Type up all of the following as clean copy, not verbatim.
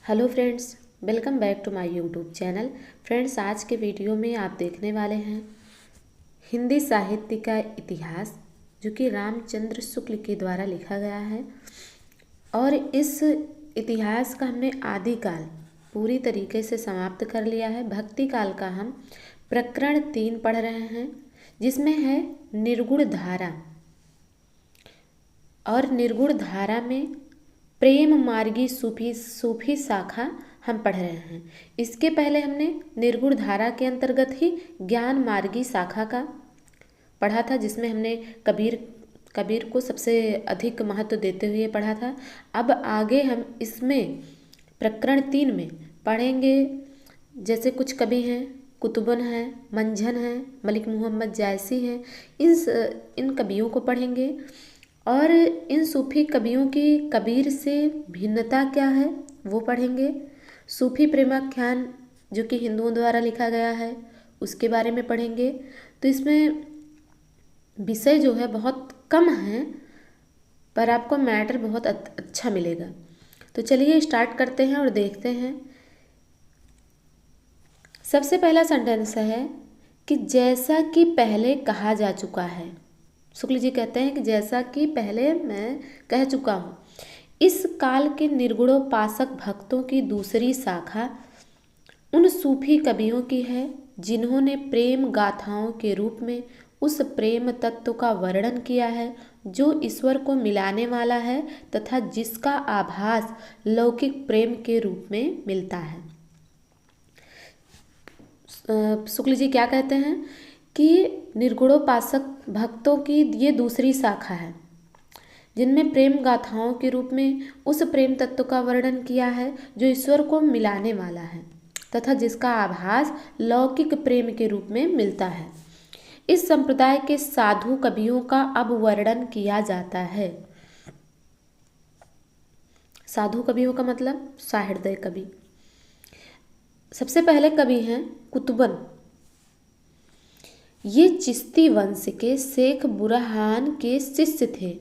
Hello friends, welcome back to my YouTube channel. Friends, आज के video में आप देखने वाले हैं हिंदी साहित्य का इतिहास, जो कि रामचंद्र शुक्ल के द्वारा लिखा गया है। और इस इतिहास का हमने आदिकाल पूरी तरीके से समाप्त कर लिया है। भक्ति काल का हम प्रकरण 3 पढ़ रहे हैं, जिसमें है निर्गुण धारा। और निर्गुण धारा में प्रेम मार्गी सूफी शाखा हम पढ़ रहे हैं। इसके पहले हमने निर्गुण धारा के अंतर्गत ही ज्ञान मार्गी शाखा का पढ़ा था, जिसमें हमने कबीर को सबसे अधिक महत्व देते हुए पढ़ा था। अब आगे हम इसमें प्रकरण 3 में पढ़ेंगे, जैसे कुछ कवि हैं, कुतुबन हैं, मंझन हैं, मलिक मोहम्मद जायसी हैं। इन कवियों को पढ़ेंगे और इन सूफी कवियों की कबीर से भिन्नता क्या है वो पढ़ेंगे। सूफी प्रेमाख्यान जो कि हिंदुओं द्वारा लिखा गया है, उसके बारे में पढ़ेंगे। तो इसमें विषय जो है बहुत कम है, पर आपको मैटर बहुत अच्छा मिलेगा। तो चलिए स्टार्ट करते हैं और देखते हैं। सबसे पहला सेंटेंस है कि जैसा कि पहले कहा जा चुका है। शुक्ल जी कहते हैं कि जैसा कि पहले मैं कह चुका हूँ, इस काल के निर्गुणोपासक भक्तों की दूसरी शाखा उन सूफी कवियों की है जिन्होंने प्रेम गाथाओं के रूप में उस प्रेम तत्व का वर्णन किया है जो ईश्वर को मिलाने वाला है तथा जिसका आभास लौकिक प्रेम के रूप में मिलता है। शुक्ल जी क्या कहते हैं कि निर्गुणोपासक भक्तों की ये दूसरी शाखा है जिनमें प्रेम गाथाओं के रूप में उस प्रेम तत्व का वर्णन किया है जो ईश्वर को मिलाने वाला है तथा जिसका आभास लौकिक प्रेम के रूप में मिलता है। इस संप्रदाय के साधु कवियों का अब वर्णन किया जाता है। साधु कवियों का मतलब सहृदय कवि। सबसे पहले कवि हैं कुतुबन। ये चिश्ती वंश के शेख बुरहान के शिष्य थे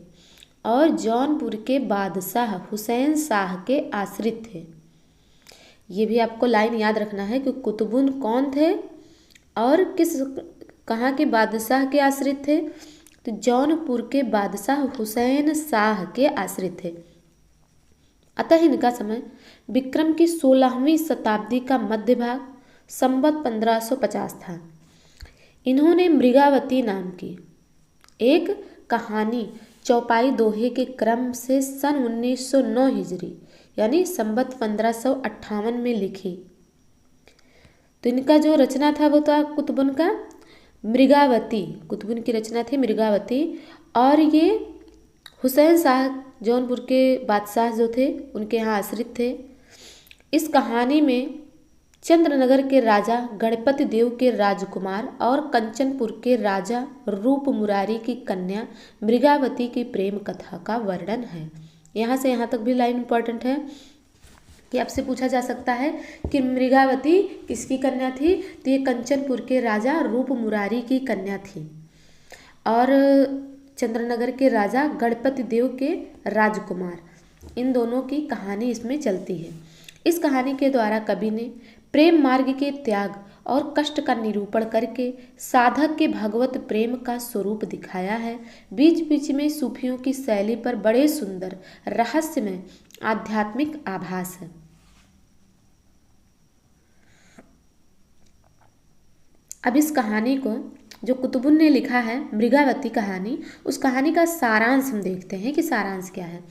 और जौनपुर के बादशाह हुसैन शाह के आश्रित थे। ये भी आपको लाइन याद रखना है कि कुतुबुन कौन थे और कहाँ के बादशाह के आश्रित थे। तो जौनपुर के बादशाह हुसैन शाह के आश्रित थे। अतः इनका समय विक्रम की 16वीं शताब्दी का मध्य भाग संवत 1550 था। इन्होंने मृगावती नाम की एक कहानी चौपाई दोहे के क्रम से सन 1909 हिजरी यानी संवत 1558 में लिखी। तो इनका जो रचना था वो था कुतुबन का मृगावती। कुतुबन की रचना थी मृगावती। और ये हुसैन शाह जौनपुर के बादशाह जो थे उनके यहाँ आश्रित थे। इस कहानी में चंद्रनगर के राजा गणपति देव के राजकुमार और कंचनपुर के राजा रूप मुरारी की कन्या मृगावती की प्रेम कथा का वर्णन है। यहाँ से यहाँ तक भी लाइन इम्पॉर्टेंट है कि आपसे पूछा जा सकता है कि मृगावती किसकी कन्या थी। तो ये कंचनपुर के राजा रूप मुरारी की कन्या थी और चंद्रनगर के राजा गणपति देव के राजकुमार, इन दोनों की कहानी इसमें चलती है। इस कहानी के द्वारा कवि ने प्रेम मार्ग के त्याग और कष्ट का निरूपण करके साधक के भगवत प्रेम का स्वरूप दिखाया है। बीच बीच में सूफियों की शैली पर बड़े सुंदर रहस्यमय आध्यात्मिक आभास है। अब इस कहानी को जो कुतुबुन ने लिखा है मृगावती कहानी, उस कहानी का सारांश हम देखते हैं कि सारांश क्या है।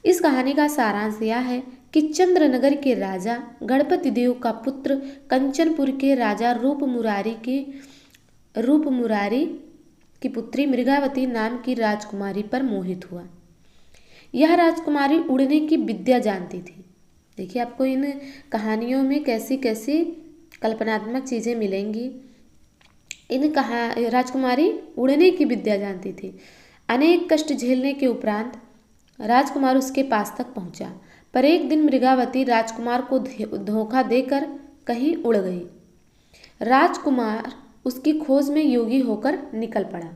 इस कहानी का सारांश यह है कि चंद्रनगर के राजा गणपति देव का पुत्र कंचनपुर के राजा रूप मुरारी की पुत्री मृगावती नाम की राजकुमारी पर मोहित हुआ। यह राजकुमारी उड़ने की विद्या जानती थी। देखिए, आपको इन कहानियों में कैसी कैसी कल्पनात्मक चीज़ें मिलेंगी। राजकुमारी उड़ने की विद्या जानती थी। अनेक कष्ट झेलने के उपरांत राजकुमार उसके पास तक पहुंचा, पर एक दिन मृगावती राजकुमार को धोखा देकर कहीं उड़ गई। राजकुमार उसकी खोज में योगी होकर निकल पड़ा।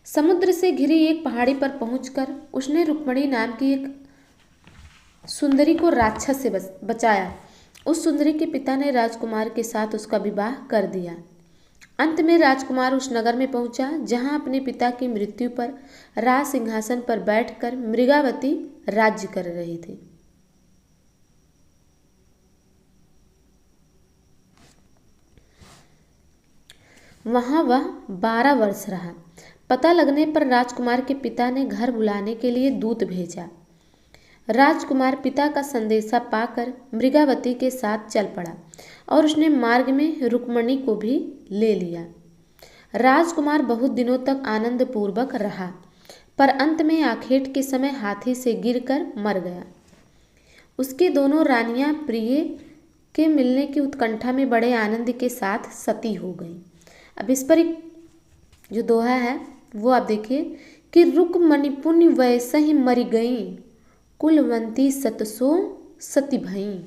समुद्र से घिरी एक पहाड़ी पर पहुंचकर उसने रुक्मणी नाम की एक सुंदरी को राक्षस से बचाया। उस सुंदरी के पिता ने राजकुमार के साथ उसका विवाह कर दिया। अंत में राजकुमार उस नगर में पहुंचा जहां अपने पिता की मृत्यु पर राज सिंहासन पर बैठकर मृगावती राज्य कर रही थी। वहां वह 12 वर्ष रहा। पता लगने पर राजकुमार के पिता ने घर बुलाने के लिए दूत भेजा। राजकुमार पिता का संदेशा पाकर मृगावती के साथ चल पड़ा और उसने मार्ग में रुक्मणी को भी ले लिया। राजकुमार बहुत दिनों तक आनंद पूर्वक रहा, पर अंत में आखेट के समय हाथी से गिरकर मर गया। उसकी दोनों रानियां प्रिय के मिलने की उत्कंठा में बड़े आनंद के साथ सती हो गईं। अब इस पर एक जो दोहा है वो आप देखिए कि रुक्मणी पुण्य वैसे ही मरी गईं, कुलवंती सतसो सती भईं।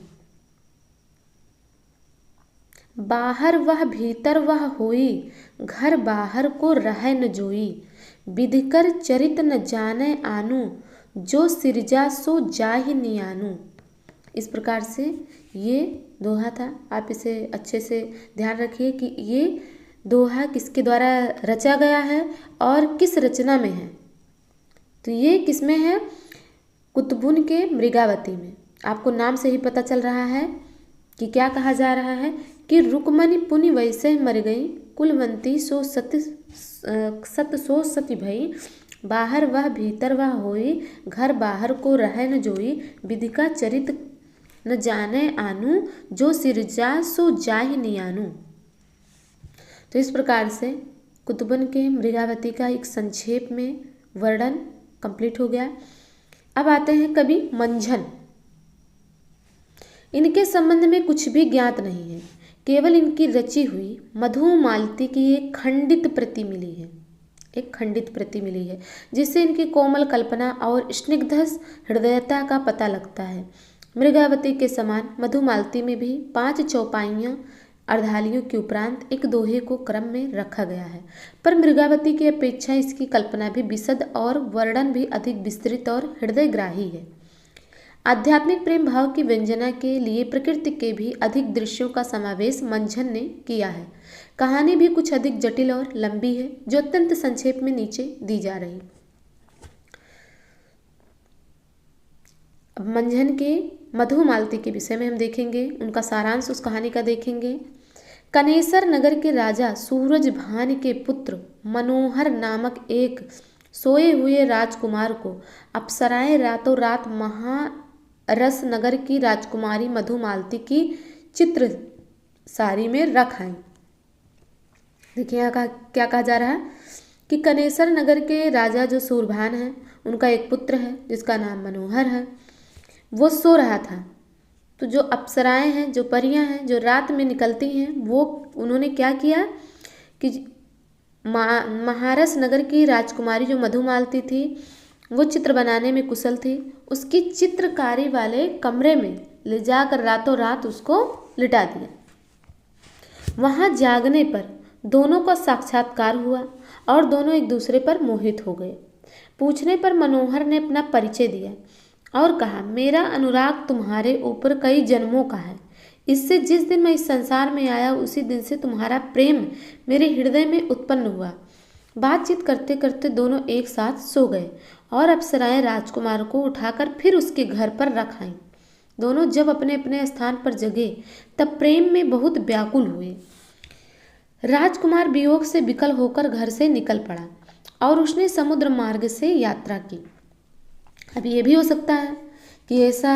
बाहर वह भीतर वह होई, घर बाहर को रह न जोई। विधिकर चरित न जाने आनु, जो सिरजा सो जाहि नियानु। इस प्रकार से ये दोहा था। आप इसे अच्छे से ध्यान रखिए कि ये दोहा किसके द्वारा रचा गया है और किस रचना में है। तो ये किसमें है? कुतुबुन के मृगावती में। आपको नाम से ही पता चल रहा है कि क्या कहा जा रहा है कि रुक्मणी पुनि वैसे मर गई, कुलवंती सो सत सो सती भई। बाहर वह भीतर वह होई, घर बाहर को रह न जोई। विधि का चरित न जाने आनु, जो सिरजा सो जाहि नियानु। तो इस प्रकार से कुतुबुन के मृगावती का एक संक्षेप में वर्णन कंप्लीट हो गया। अब आते हैं कवि मंझन। इनके संबंध में कुछ भी ज्ञात नहीं है, केवल इनकी रची हुई मधुमालती की एक खंडित प्रति मिली है, जिससे इनकी कोमल कल्पना और स्निग्ध हृदयता का पता लगता है। मृगावती के समान मधुमालती में भी 5 चौपाइयों अर्धालियों के उपरांत एक दोहे को क्रम में रखा गया है, पर मृगावती की अपेक्षा इसकी कल्पना भी विशद और वर्णन भी अधिक विस्तृत और हृदयग्राही है। आध्यात्मिक प्रेम भाव की व्यंजना के लिए प्रकृति के भी अधिक दृश्यों का समावेश मंझन ने किया है। कहानी भी कुछ अधिक जटिल और लंबी है, जो अत्यंत संक्षेप में नीचे दी जा रही। अब मंझन के मधुमालती के विषय में हम देखेंगे, उनका सारांश उस कहानी का देखेंगे। कनेसर नगर के राजा सूरजभान के पुत्र मनोहर नामक एक सोए हुए राजकुमार को अप्सराएं रातों रात महारस नगर की राजकुमारी मधुमालती की चित्र सारी में रख आईं। देखिए यहाँ क्या कहा जा रहा है कि कनेसर नगर के राजा जो सूरभान हैं, उनका एक पुत्र है जिसका नाम मनोहर है। वो सो रहा था, तो जो अप्सराएं हैं, जो परियां हैं, जो रात में निकलती हैं, वो उन्होंने क्या किया कि महारस नगर की राजकुमारी जो मधुमालती थी, वो चित्र बनाने में कुशल थी। उसकी चित्रकारी वाले कमरे में ले जाकर रातों रात उसको लिटा दिया। वहाँ जागने पर दोनों का साक्षात्कार हुआ और दोनों एक दूसरे पर मोहित हो गए। पूछने पर मनोहर ने अपना परिचय दिया और कहा, मेरा अनुराग तुम्हारे ऊपर कई जन्मों का है। इससे जिस दिन मैं इस संसार में आया उसी दिन से तुम्हारा प्रेम मेरे हृदय में उत्पन्न हुआ। बातचीत करते करते दोनों एक साथ सो गए और अप्सराएं राजकुमार को उठाकर फिर उसके घर पर रख आईं। दोनों जब अपने अपने स्थान पर जगे तब प्रेम में बहुत व्याकुल हुए। राजकुमार वियोग से विकल होकर घर से निकल पड़ा और उसने समुद्र मार्ग से यात्रा की। अब ये भी हो सकता है कि ऐसा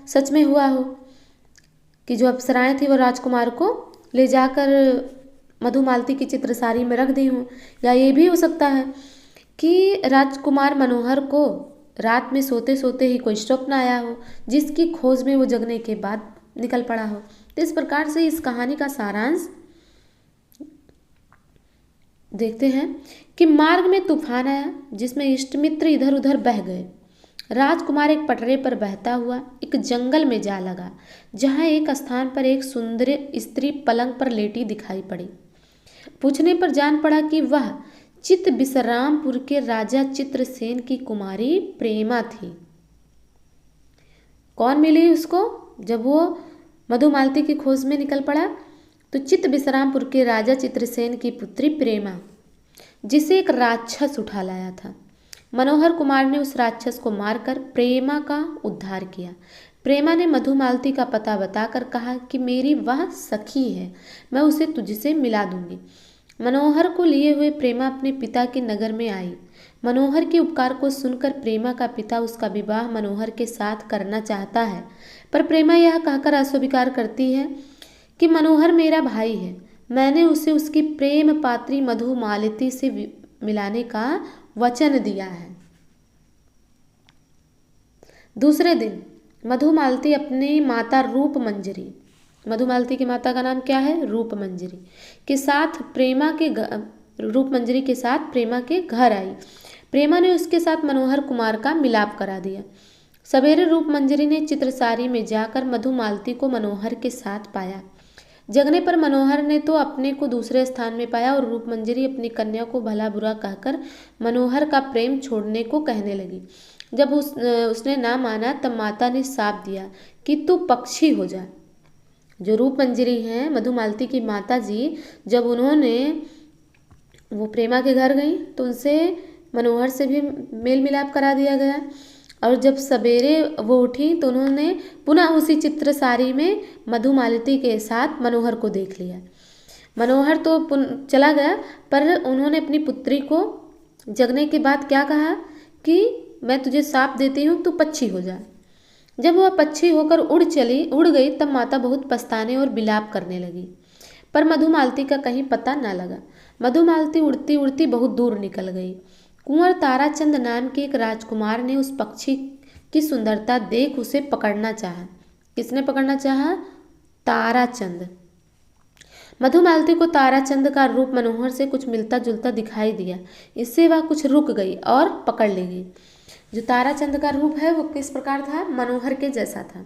सच में हुआ हो कि जो अप्सराएं थी वो राजकुमार को ले जाकर मधुमालती की चित्रसारी में रख दी हों, या ये भी हो सकता है कि राजकुमार मनोहर को रात में सोते सोते ही कोई स्वप्न आया हो, जिसकी खोज में वो जगने के बाद निकल पड़ा हो। तो इस प्रकार से इस कहानी का सारांश देखते हैं कि मार्ग में तूफान आया जिसमें इष्ट मित्र इधर उधर बह गए। राजकुमार एक पटरे पर बहता हुआ एक जंगल में जा लगा, जहाँ एक स्थान पर एक सुंदर स्त्री पलंग पर लेटी दिखाई पड़ी। पूछने पर जान पड़ा कि वह चित विश्रामपुर के राजा चित्रसेन की कुमारी प्रेमा थी। कौन मिली उसको? जब वो मधुमालती की खोज में निकल पड़ा तो चित्त विश्रामपुर के राजा चित्रसेन की पुत्री प्रेमा, जिसे एक राक्षस उठा लाया था। मनोहर कुमार ने उस राक्षस को मारकर प्रेमा का उद्धार किया। प्रेमा ने मधुमालती का पता बताकर कहा कि मेरी वह सखी है, मैं उसे तुझसे मिला दूंगी। मनोहर को लिए हुए प्रेमा अपने पिता के नगर में आई। मनोहर के उपकार को सुनकर प्रेमा का पिता उसका विवाह मनोहर के साथ करना चाहता है, पर प्रेमा यह कहकर अस्वीकार करती है कि मनोहर मेरा भाई है, मैंने उसे उसकी प्रेम पात्री मधुमालती से मिलाने का वचन दिया है। दूसरे दिन मधुमालती अपनी माता रूपमंजरी, मधुमालती की माता का नाम क्या है? रूपमंजरी, के साथ रूपमंजरी के साथ प्रेमा के घर आई। प्रेमा ने उसके साथ मनोहर कुमार का मिलाप करा दिया। सवेरे रूपमंजरी ने चित्रसारी में जाकर मधुमालती को मनोहर के साथ पाया। जगने पर मनोहर ने तो अपने को दूसरे स्थान में पाया और रूपमंजरी अपनी कन्या को भला बुरा कहकर मनोहर का प्रेम छोड़ने को कहने लगी। जब उसने ना माना तब माता ने शाप दिया कि तू पक्षी हो जा। जो रूपमंजरी हैं मधुमालती की माता जी, जब उन्होंने वो प्रेमा के घर गई तो उनसे मनोहर से भी मेल मिलाप करा दिया गया। और जब सवेरे वो उठी तो उन्होंने पुनः उसी चित्रसारी में मधुमालती के साथ मनोहर को देख लिया। मनोहर तो चला गया, पर उन्होंने अपनी पुत्री को जगने के बाद क्या कहा कि मैं तुझे शाप देती हूँ, तू पक्षी हो जा। जब वह पक्षी होकर उड़ गई तब माता बहुत पछताने और विलाप करने लगी, पर मधुमालती का कहीं पता न लगा। मधुमालती उड़ती उड़ती बहुत दूर निकल गई। कुंवर ताराचंद नाम के एक राजकुमार ने उस पक्षी की सुंदरता देख उसे पकड़ना चाहा। किसने पकड़ना चाहा? ताराचंद। मधुमालती को ताराचंद का रूप मनोहर से कुछ मिलता जुलता दिखाई दिया। इससे वह कुछ रुक गई और पकड़ ले गई। जो ताराचंद का रूप है वो किस प्रकार था? मनोहर के जैसा था।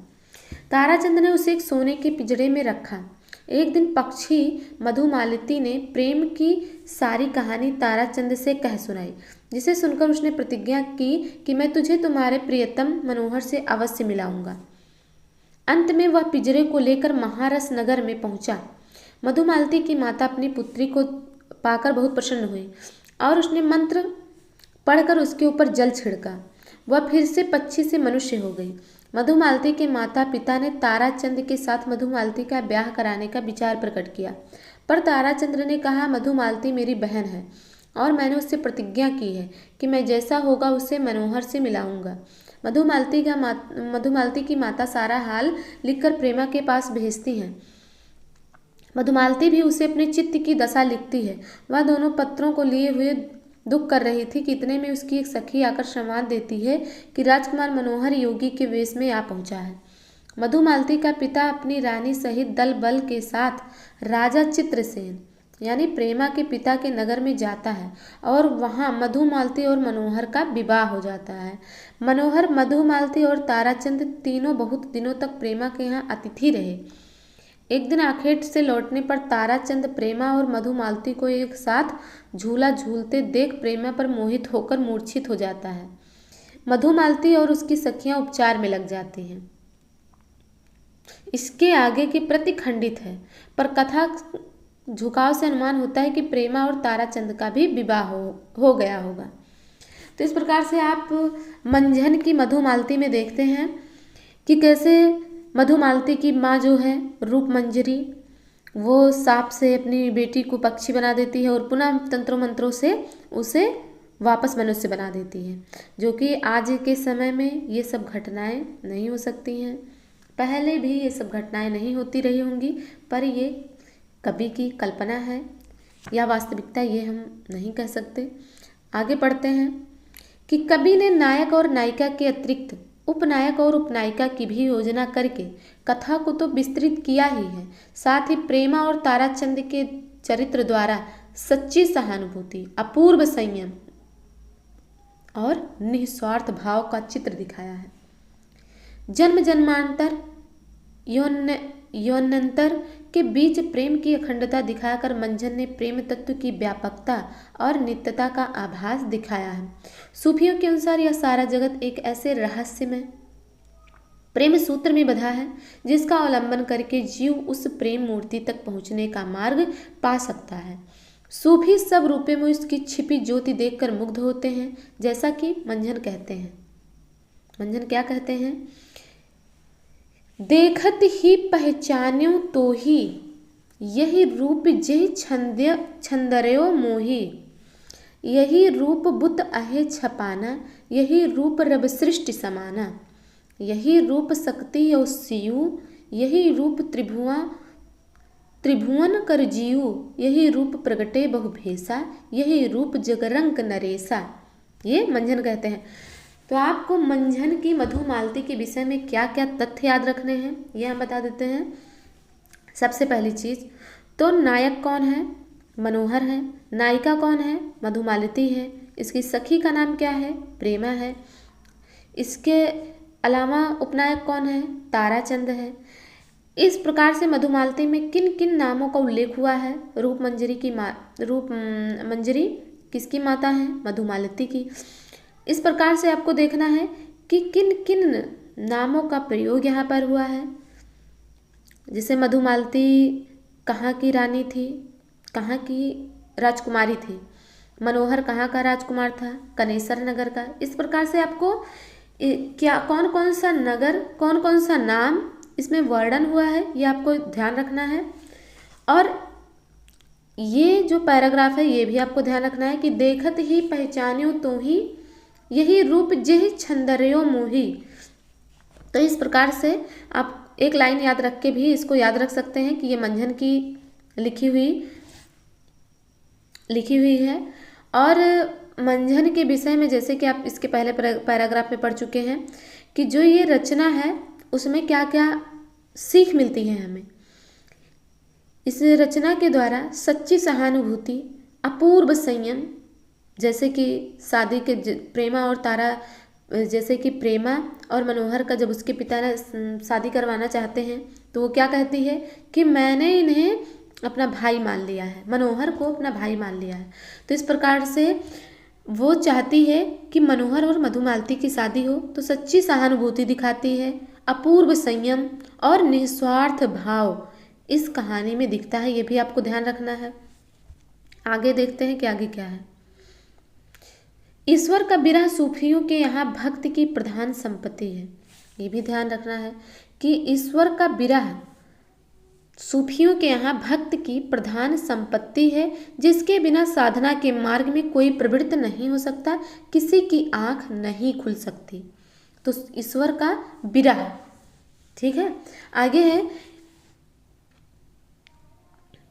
ताराचंद ने उसे एक सोने के पिंजरे में रखा। एक दिन पक्षी मधुमालती ने प्रेम की सारी कहानी ताराचंद से कह सुनाई, जिसे सुनकर उसने प्रतिज्ञा की कि मैं तुझे तुम्हारे प्रियतम मनोहर से अवश्य मिलाऊंगा। अंत में वह पिंजरे को लेकर महारस नगर में पहुंचा। मधुमालती की माता अपनी पुत्री को पाकर बहुत प्रसन्न हुई और उसने मंत्र पढ़कर उसके ऊपर जल छिड़का। वह फिर से पक्षी से मनुष्य हो गई। मधुमालती के माता पिता ने ताराचंद के साथ मधुमालती का ब्याह कराने का विचार प्रकट किया, पर ताराचंद्र ने कहा मधुमालती मेरी बहन है और मैंने उससे प्रतिज्ञा की है कि मैं जैसा होगा उसे मनोहर से मिलाऊंगा। मधुमालती की माता सारा हाल लिखकर प्रेमा के पास भेजती हैं। मधुमालती भी उसे अपने चित्त की दशा लिखती है। वह दोनों पत्रों को लिए हुए दुख कर रही थी कि इतने में उसकी एक सखी आकर संवाद देती है कि राजकुमार मनोहर योगी के वेश में आ पहुंचा है। मधुमालती का पिता अपनी रानी सहित दल बल के साथ राजा चित्रसेन यानी प्रेमा के पिता के नगर में जाता है और वहां मधुमालती और मनोहर का विवाह हो जाता है। मनोहर, मधुमालती और ताराचंद तीनों बहुत दिनों तक प्रेमा के यहाँ अतिथि रहे। एक दिन आखेट से लौटने पर ताराचंद प्रेमा और मधुमालती को एक साथ झूला झूलते देख प्रेमा पर मोहित होकर मूर्छित हो जाता है। मधुमालती और उसकी सखियां उपचार में लग जाती हैं। इसके आगे की प्रति खंडित है, पर कथा झुकाव से अनुमान होता है कि प्रेमा और ताराचंद का भी विवाह हो गया होगा। तो इस प्रकार से आप मंझन की मधुमालती में देखते हैं कि कैसे मधुमालती की माँ जो है रूपमंजरी, वो सांप से अपनी बेटी को पक्षी बना देती है और पुनः तंत्रों मंत्रों से उसे वापस मनुष्य बना देती है, जो कि आज के समय में ये सब घटनाएं नहीं हो सकती हैं। पहले भी ये सब घटनाएं नहीं होती रही होंगी, पर ये कवि की कल्पना है या वास्तविकता ये हम नहीं कह सकते। आगे पढ़ते हैं कि कवि ने नायक और नायिका के अतिरिक्त उपनायक और उपनायिका की भी योजना करके कथा को तो विस्तृत किया ही है, साथ ही प्रेमा और ताराचंद के चरित्र द्वारा सच्ची सहानुभूति, अपूर्व संयम और निस्वार्थ भाव का चित्र दिखाया है। जन्म जन्मांतर यौनंतर के बीच प्रेम की अखंडता दिखाकर मंझन ने प्रेम तत्व की व्यापकता और नित्यता का आभास दिखाया है। सूफियों के अनुसार यह सारा जगत एक ऐसे रहस्यमय प्रेम सूत्र में बंधा है, जिसका अवलंबन करके जीव उस प्रेम मूर्ति तक पहुँचने का मार्ग पा सकता है। सूफी सब रूपों में उसकी छिपी ज्योति देखकर मुग्ध होते हैं, जैसा कि मंझन कहते हैं। मंझन क्या कहते हैं? देखत ही पहचान्यो तो ही, यही रूप जय छंदर्यो मोही। यही रूप बुत अहे छपाना, यही रूप रब सृष्टि समाना। यही रूप शक्ति यो सियु, यही रूप त्रिभुवन कर जीव। यही रूप प्रगटे बहुभेसा, यही रूप जगरंक नरेसा। ये मंझन कहते हैं। तो आपको मंझन की मधुमालती के विषय में क्या क्या तथ्य याद रखने हैं, ये हम बता देते हैं। सबसे पहली चीज़ तो नायक कौन है? मनोहर है। नायिका कौन है? मधुमालती है। इसकी सखी का नाम क्या है? प्रेमा है। इसके अलावा उपनायक कौन है? ताराचंद है। इस प्रकार से मधुमालती में किन किन नामों का उल्लेख हुआ है? मंजरी किसकी माता है? मधुमालती की। इस प्रकार से आपको देखना है कि किन किन नामों का प्रयोग यहाँ पर हुआ है। जैसे मधुमालती कहाँ की रानी थी? कहाँ की राजकुमारी थी? मनोहर कहाँ का राजकुमार था? कनेसर नगर का। इस प्रकार से आपको क्या कौन कौन सा नगर, कौन कौन सा नाम इसमें वर्णन हुआ है, ये आपको ध्यान रखना है। और ये जो पैराग्राफ है ये भी आपको ध्यान रखना है कि देखत ही पहचान्यो तो ही, यही रूप जेहि छंदर्यो मोही। तो इस प्रकार से आप एक लाइन याद रख के भी इसको याद रख सकते हैं कि ये मंझन की लिखी हुई है। और मंझन के विषय में जैसे कि आप इसके पहले पैराग्राफ में पढ़ चुके हैं कि जो ये रचना है उसमें क्या क्या सीख मिलती है हमें। इस रचना के द्वारा सच्ची सहानुभूति, अपूर्व संयम, जैसे कि शादी के प्रेमा और तारा, जैसे कि प्रेमा और मनोहर का जब उसके पिता ने शादी करवाना चाहते हैं तो वो क्या कहती है कि मैंने इन्हें अपना भाई मान लिया है, मनोहर को अपना भाई मान लिया है। तो इस प्रकार से वो चाहती है कि मनोहर और मधुमालती की शादी हो, तो सच्ची सहानुभूति दिखाती है, अपूर्व संयम और निस्वार्थ भाव इस कहानी में दिखता है। ये भी आपको ध्यान रखना है। आगे देखते हैं कि आगे क्या है। ईश्वर का विरह सूफियों के यहाँ भक्ति की प्रधान संपत्ति है। ये भी ध्यान रखना है कि ईश्वर का विरह सूफियों के यहाँ भक्त की प्रधान संपत्ति है, जिसके बिना साधना के मार्ग में कोई प्रवृत्त नहीं हो सकता, किसी की आंख नहीं खुल सकती। तो ईश्वर का विरह, ठीक है। आगे है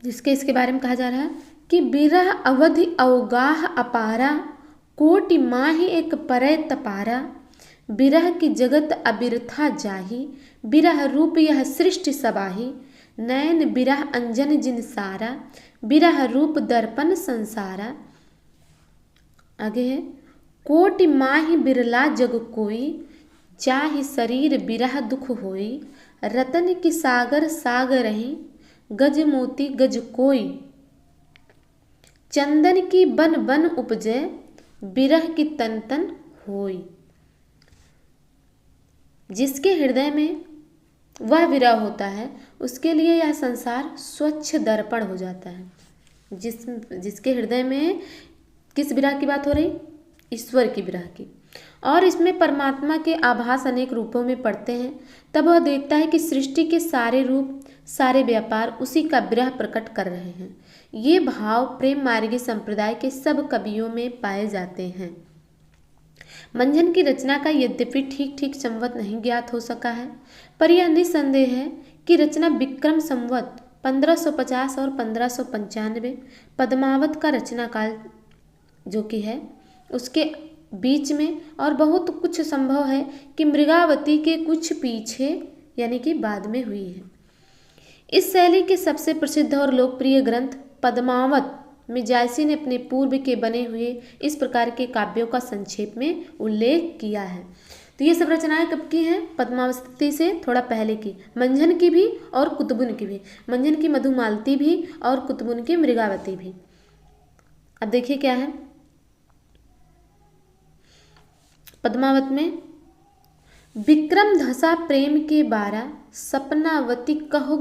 जिसके इसके बारे में कहा जा रहा है कि विरह अवधि अवगाह अपारा, कोटि माहि एक परय तपारा। विरह की जगत अबिरथा जाही, विरह रूप यह सृष्टि सबाही। नैन विरह अंजन जिन सारा, विरह रूप दर्पण संसारा। आगे है कोटि माहि बिरला जग कोई, जाहि शरीर विरह दुख होई। रतन की सागर सागर ही, गज मोती गज कोई। चंदन की बन बन उपजे, विरह की तन तन होई। जिसके हृदय में वह विरह होता है उसके लिए यह संसार स्वच्छ दर्पण हो जाता है। जिसके हृदय में किस विरह की बात हो रही? ईश्वर की विरह की। और इसमें परमात्मा के आभास अनेक रूपों में पड़ते हैं। तब वह देखता है कि सृष्टि के सारे रूप, सारे व्यापार उसी का विरह प्रकट कर रहे हैं। ये भाव प्रेम मार्गी संप्रदाय के सब कवियों में पाए जाते हैं। मंझन की रचना का यद्यपि ठीक ठीक संवत नहीं ज्ञात हो सका है, पर यह निसंदेह है कि रचना विक्रम संवत 1550 और 1595 पद्मावत का रचना काल जो कि है उसके बीच में, और बहुत कुछ संभव है कि मृगावती के कुछ पीछे यानी कि बाद में हुई है। इस शैली के सबसे प्रसिद्ध और लोकप्रिय ग्रंथ पद्मावत में जायसी ने अपने पूर्व के बने हुए इस प्रकार के काव्यों का संक्षेप में उल्लेख किया है। तो ये सब रचनाएं कब की हैं? पद्मावती से थोड़ा पहले की, मंझन की भी और कुतुबुन की भी। मंझन की मधुमालती भी और कुतुबुन की मृगावती भी। अब देखिए क्या है पद्मावत में। विक्रम धसा प्रेम के बारा, सपनावती कहो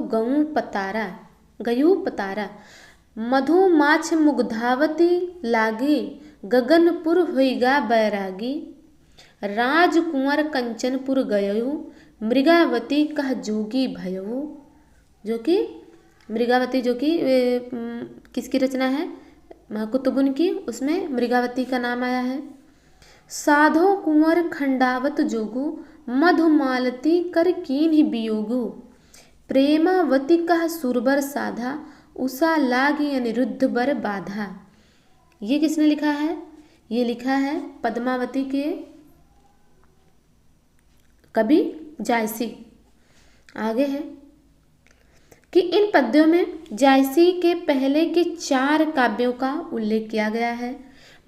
गयू पतारा। मधु माछ मुग्धावती लागी, गगनपुर होइगा बैरागी। राजकुंवर कंचनपुर गयऊ, मृगावती कह जोगी भयऊ। जो कि मृगावती जो कि किसकी रचना है? कुतुबुन की, उसमें मृगावती का नाम आया है। साधो कुंवर खंडावत जोगू, मधुमालती कर कीन्हि बियोगू। प्रेमावती कह सुरबर साधा, उषा लागी अनिरुद्ध बर बाधा। ये किसने लिखा है? ये लिखा है पद्मावती के कवि जायसी। आगे है कि इन पद्यों में जायसी के पहले के 4 काव्यों का उल्लेख किया गया है।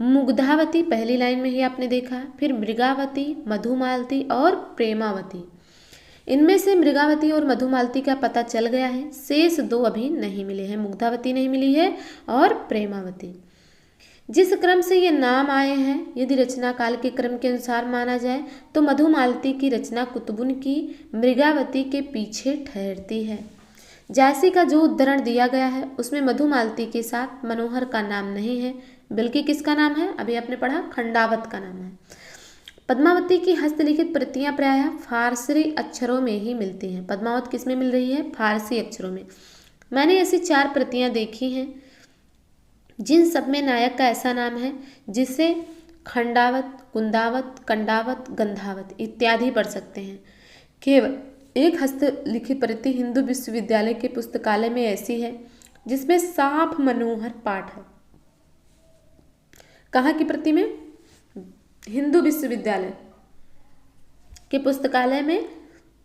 मुग्धावती पहली लाइन में ही आपने देखा, फिर मृगावती, मधुमालती और प्रेमावती। इनमें से मृगावती और मधुमालती का पता चल गया है, शेष 2 अभी नहीं मिले हैं। मुग्धावती नहीं मिली है और प्रेमावती। जिस क्रम से ये नाम आए हैं, यदि रचना काल के क्रम के अनुसार माना जाए तो मधुमालती की रचना कुतुबुन की मृगावती के पीछे ठहरती है। जायसी का जो उद्धरण दिया गया है उसमें मधुमालती के साथ मनोहर का नाम नहीं है, बल्कि किसका नाम है? अभी आपने पढ़ा, खंडावत का नाम है। पद्मावती की हस्तलिखित प्रतियां प्रायः फारसी अक्षरों में ही मिलती हैं। पद्मावत किस में मिल रही है? फारसी अक्षरों में। मैंने ऐसी 4 प्रतियां देखी हैं जिन सब में नायक का ऐसा नाम है जिससे खंडावत, कुंदावत, कंडावत, गंधावत इत्यादि पढ़ सकते हैं। केवल एक हस्तलिखित प्रति हिंदू विश्वविद्यालय के पुस्तकालय में ऐसी है जिसमें साफ मनोहर पाठ है। कहाँ की प्रति में? हिंदू विश्वविद्यालय के पुस्तकालय में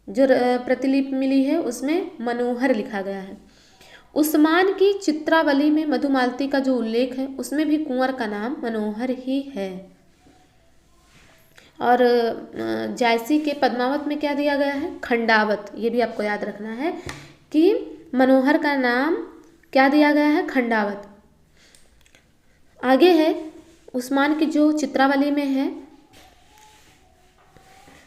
जो प्रतिलिपि मिली है उसमें मनोहर लिखा गया है। उस्मान की चित्रावली में मधुमालती का जो उल्लेख है उसमें भी कुंवर का नाम मनोहर ही है। और जायसी के पद्मावत में क्या दिया गया है? खंडावत। ये भी आपको याद रखना है कि मनोहर का नाम क्या दिया गया है? खंडावत। आगे है उस्मान की जो चित्रावली में है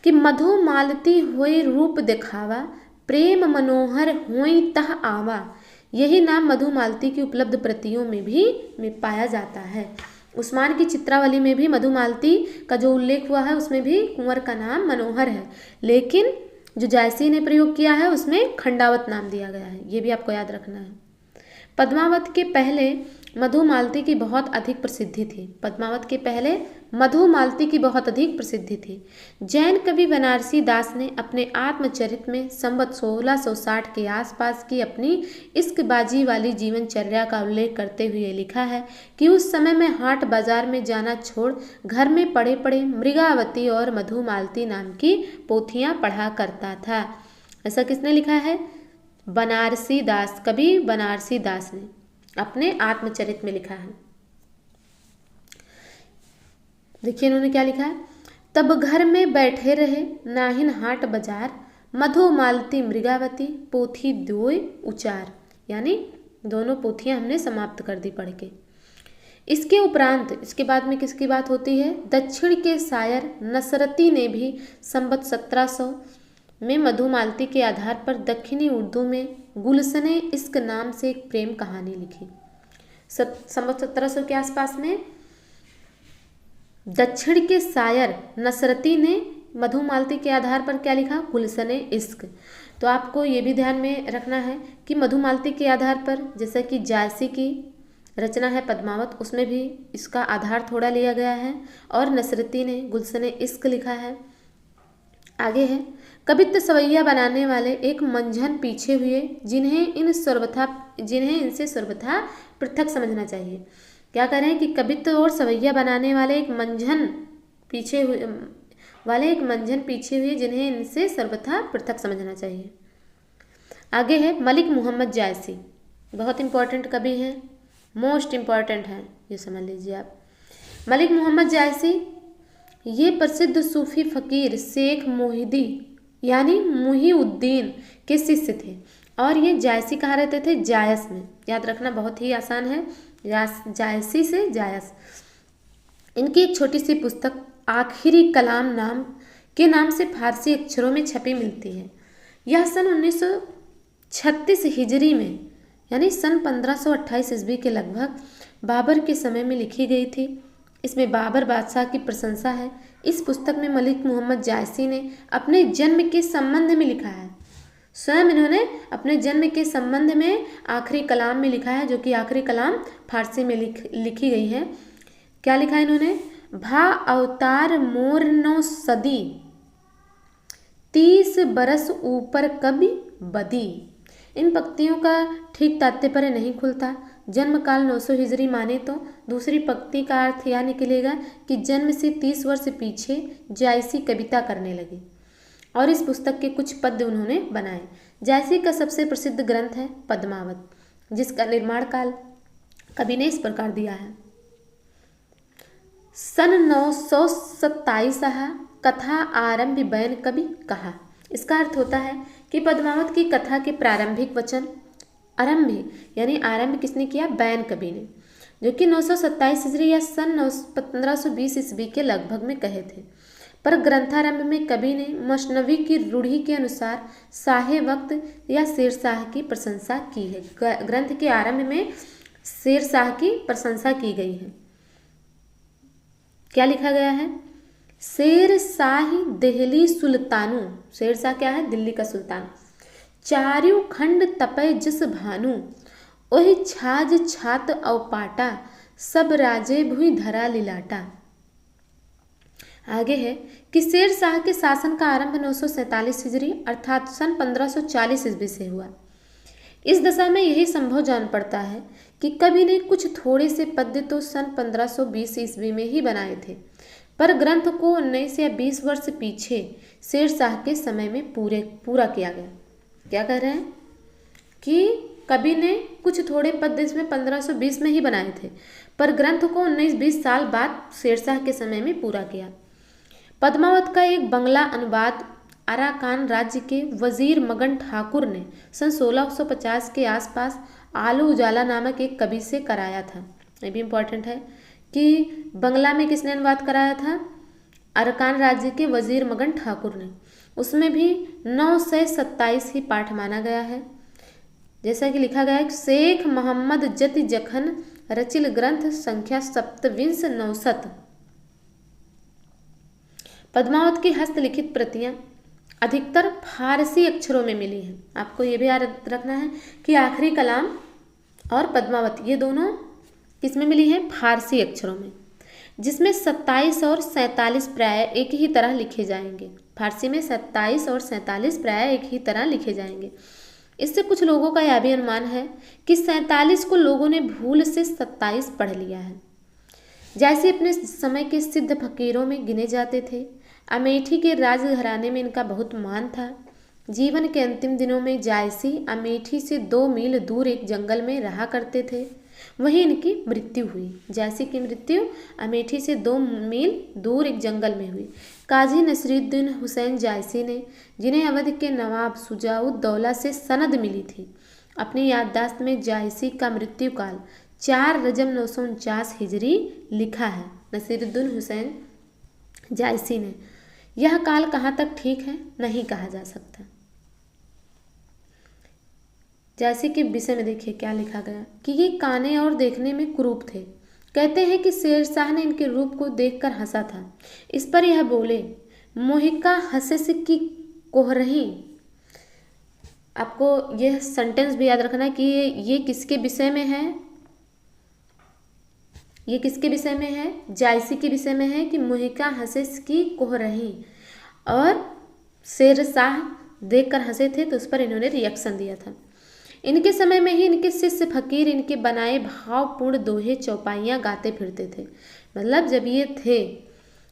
कि मधुमालती होई रूप दिखावा, प्रेम मनोहर होई तह आवा। यही नाम मधुमालती की उपलब्ध प्रतियों में भी पाया जाता है। उस्मान की चित्रावली में भी मधुमालती का जो उल्लेख हुआ है उसमें भी कुंवर का नाम मनोहर है, लेकिन जो जायसी ने प्रयोग किया है उसमें खंडावत नाम दिया गया है। ये भी आपको याद रखना है। पद्मावत के पहले मधुमालती की बहुत अधिक प्रसिद्धि थी। पद्मावत के पहले मधुमालती की बहुत अधिक प्रसिद्धि थी। जैन कवि बनारसी दास ने अपने आत्मचरित में संवत 1660 के आसपास की अपनी इश्कबाजी वाली जीवनचर्या का उल्लेख करते हुए लिखा है कि उस समय में हाट बाजार में जाना छोड़ घर में पड़े पड़े मृगावती और मधुमालती नाम की पोथियां पढ़ा करता था। ऐसा किसने लिखा है? बनारसी दास, कवि बनारसी दास ने अपने आत्मचरित में लिखा है। देखिए इन्होंने क्या लिखा है? तब घर में बैठे रहे नाहिन हाट बाजार, मधुमालती मृगावती पोथी दोय उचार। यानी दोनों पोथियां हमने समाप्त कर दी पढ़ के। इसके उपरांत इसके बाद में किसकी बात होती है? दक्षिण के शायर नसरती ने भी संवत 1700 में मधुमालती के आधार पर दक्षिणी उर्दू में गुलशने इश्क नाम से एक प्रेम कहानी लिखी। संवत 1700 के आसपास में दक्षिण के शायर नसरती ने मधुमालती के आधार पर क्या लिखा? गुलशने इश्क। तो आपको ये भी ध्यान में रखना है कि मधुमालती के आधार पर, जैसे कि जायसी की रचना है पद्मावत, उसमें भी इसका आधार थोड़ा लिया गया है, और नसरती ने गुलशने इश्क लिखा है। आगे है कवित्व सवैया बनाने वाले एक मंझन पीछे हुए जिन्हें इनसे सर्वथा पृथक समझना चाहिए। क्या कह रहे हैं कि कवित्व और सवैया बनाने वाले एक मंझन पीछे हुए जिन्हें इनसे सर्वथा पृथक समझना चाहिए। आगे है मलिक मोहम्मद जायसी, बहुत इंपॉर्टेंट कवि हैं, मोस्ट इम्पॉर्टेंट हैं, ये समझ लीजिए आप। मलिक मोहम्मद जायसी ये प्रसिद्ध सूफी फकीर शेख मोहिदी यानी मुहीउद्दीन के शिष्य थे, और ये जायसी कहाँ रहते थे? जायस में। याद रखना बहुत ही आसान है, जायसी से जायस। इनकी एक छोटी सी पुस्तक आखिरी कलाम नाम के नाम से फारसी अक्षरों में छपी मिलती है। यह सन 1936 हिजरी में यानी सन 1528 ईस्वी के लगभग बाबर के समय में लिखी गई थी। इसमें बाबर बादशाह की प्रशंसा है। इस पुस्तक में मलिक मोहम्मद जायसी ने अपने जन्म के संबंध में लिखा है। स्वयं इन्होंने अपने जन्म के संबंध में आखिरी कलाम में लिखा है, जो कि आखिरी कलाम फारसी में लिखी गई है। क्या लिखा है इन्होंने? भा अवतार मोर नो सदी 30 बरस ऊपर कभी बदी। इन पंक्तियों का ठीक तात्पर्य नहीं खुलता। जन्म काल 900 हिजरी माने तो दूसरी पंक्ति का अर्थ यह निकलेगा कि जन्म से 30 वर्ष पीछे जायसी कविता करने लगे और इस पुस्तक के कुछ पद्य उन्होंने बनाए। जायसी का सबसे प्रसिद्ध ग्रंथ है पद्मावत, जिसका निर्माण काल कवि ने इस प्रकार दिया है। सन 927 कथा आरंभ बैन कवि कहा। इसका अर्थ होता है कि पद्मावत की कथा के प्रारंभिक वचन आरंभ यानी आरंभ किसने किया? बैन कवि ने, जो कि 927 ईस्वी या सन 1520 ईस्वी के लगभग में कहे थे। पर ग्रंथारंभ में कवि ने मसनवी की रूढ़ी के अनुसार शाहे वक्त या शेरशाह की प्रशंसा की है। ग्रंथ के आरंभ में शेरशाह की प्रशंसा की गई है। क्या लिखा गया है? शेरशाही दिल्ली सुल्तानु। शेरशाह क्या है? दिल्ली का सुल्तान। चार्यु खंड तपय जस भानु, ओहि छाज छात अवपाटा, सब राजे भुई धरा लिलाटा। आगे है कि शेरशाह के शासन का आरंभ 947 हिजरी अर्थात सन 1540 ईस्वी से हुआ। इस दशा में यही संभव जान पड़ता है कि कवि ने कुछ थोड़े से पद्य तो सन 1520 ईस्वी में ही बनाए थे, पर ग्रंथ को 19 या 20 वर्ष पीछे शेरशाह के समय में पूरा किया गया। क्या कह रहे हैं कि कवि ने कुछ थोड़े पद्य इसमें 1520 में ही बनाए थे, पर ग्रंथ को 19-20 साल बाद शेरशाह के समय में पूरा किया। पद्मावत का एक बंगला अनुवाद अराकान राज्य के वजीर मगन ठाकुर ने सन 1650 के आसपास आलू उजाला नामक एक कवि से कराया था। ये भी इम्पोर्टेंट है कि बंगला में किसने अनुवाद कराया था? अराकान राज्य के वजीर मगन ठाकुर ने। उसमें भी 927 ही पाठ माना गया है। जैसा कि लिखा गया है, शेख मोहम्मद जति जखन रचिल ग्रंथ संख्या 27 नौसत। पद्मावत की हस्तलिखित प्रतियां अधिकतर फारसी अक्षरों में मिली हैं। आपको ये भी याद रखना है कि आखिरी कलाम और पद्मावत ये दोनों किसमें मिली हैं? फारसी अक्षरों में, जिसमें 27 और 47 प्राय एक ही तरह लिखे जाएंगे। फारसी में 27 और 47 प्राय एक ही तरह लिखे जाएंगे। इससे कुछ लोगों का यह भी अनुमान है कि 47 को लोगों ने भूल से 27 पढ़ लिया है। जैसे अपने समय के सिद्ध फकीरों में गिने जाते थे। अमेठी के राजघराने में इनका बहुत मान था। जीवन के अंतिम दिनों में जायसी अमेठी से 2 मील दूर एक जंगल में रहा करते थे। वहीं इनकी मृत्यु हुई। जायसी की मृत्यु अमेठी से 2 मील दूर एक जंगल में हुई। काजी नसीरुद्दीन हुसैन जायसी ने, जिन्हें अवध के नवाब शुजाउद्दौला से सनद मिली थी, अपनी याददाश्त में जायसी का मृत्यु काल 4 रजब 949 हिजरी लिखा है। नसीरुद्दीन हुसैन जायसी ने। यह काल कहाँ तक ठीक है नहीं कहा जा सकता। जायसी के विषय में देखिए क्या लिखा गया कि ये काने और देखने में कुरूप थे। कहते हैं कि शेरशाह ने इनके रूप को देखकर हंसा था। इस पर यह बोले, मोहिका हंसे की कोहरही। आपको यह सेंटेंस भी याद रखना कि ये किसके विषय में है? ये किसके विषय में है? जायसी के विषय में है कि मोहिका हंसे की कोहरही, और शेरशाह देखकर हंसे थे तो उस पर इन्होंने रिएक्शन दिया था। इनके समय में ही इनके शिष्य फकीर इनके बनाए भावपूर्ण दोहे चौपाइयाँ गाते फिरते थे। मतलब जब ये थे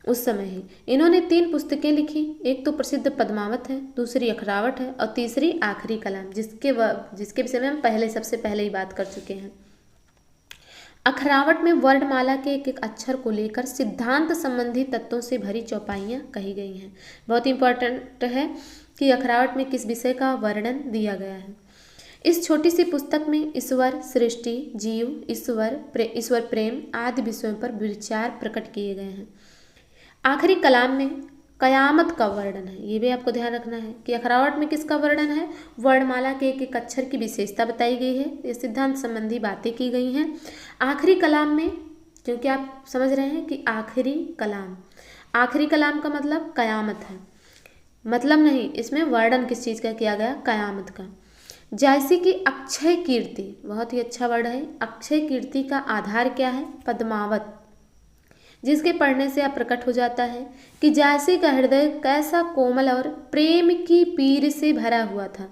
उस समय ही इन्होंने 3 पुस्तकें लिखी। एक तो प्रसिद्ध पद्मावत है, दूसरी अखरावट है और तीसरी आखिरी कलाम, जिसके विषय में हम सबसे पहले ही बात कर चुके हैं। अखरावट में वर्णमाला के एक एक अक्षर को लेकर सिद्धांत संबंधी तत्वों से भरी चौपाइयाँ कही गई हैं। बहुत इंपॉर्टेंट है कि अखरावट में किस विषय का वर्णन दिया गया है। इस छोटी सी पुस्तक में ईश्वर, सृष्टि, जीव, ईश्वर प्रेम आदि विषयों पर विचार प्रकट किए गए हैं। आखिरी कलाम में कयामत का वर्णन है। ये भी आपको ध्यान रखना है कि अखरावट में किसका वर्णन है, वर्णमाला के एक एक अक्षर की विशेषता बताई गई है, ये सिद्धांत संबंधी बातें की गई हैं। आखिरी कलाम में, क्योंकि आप समझ रहे हैं कि आखिरी कलाम का मतलब कयामत है, मतलब नहीं, इसमें वर्णन किस चीज़ का किया गया, कयामत का। जैसे कि अक्षय कीर्ति, बहुत ही अच्छा वर्ड है। अक्षय कीर्ति का आधार क्या है, पद्मावत, जिसके पढ़ने से आप प्रकट हो जाता है कि जैसे का हृदय कैसा कोमल और प्रेम की पीर से भरा हुआ था।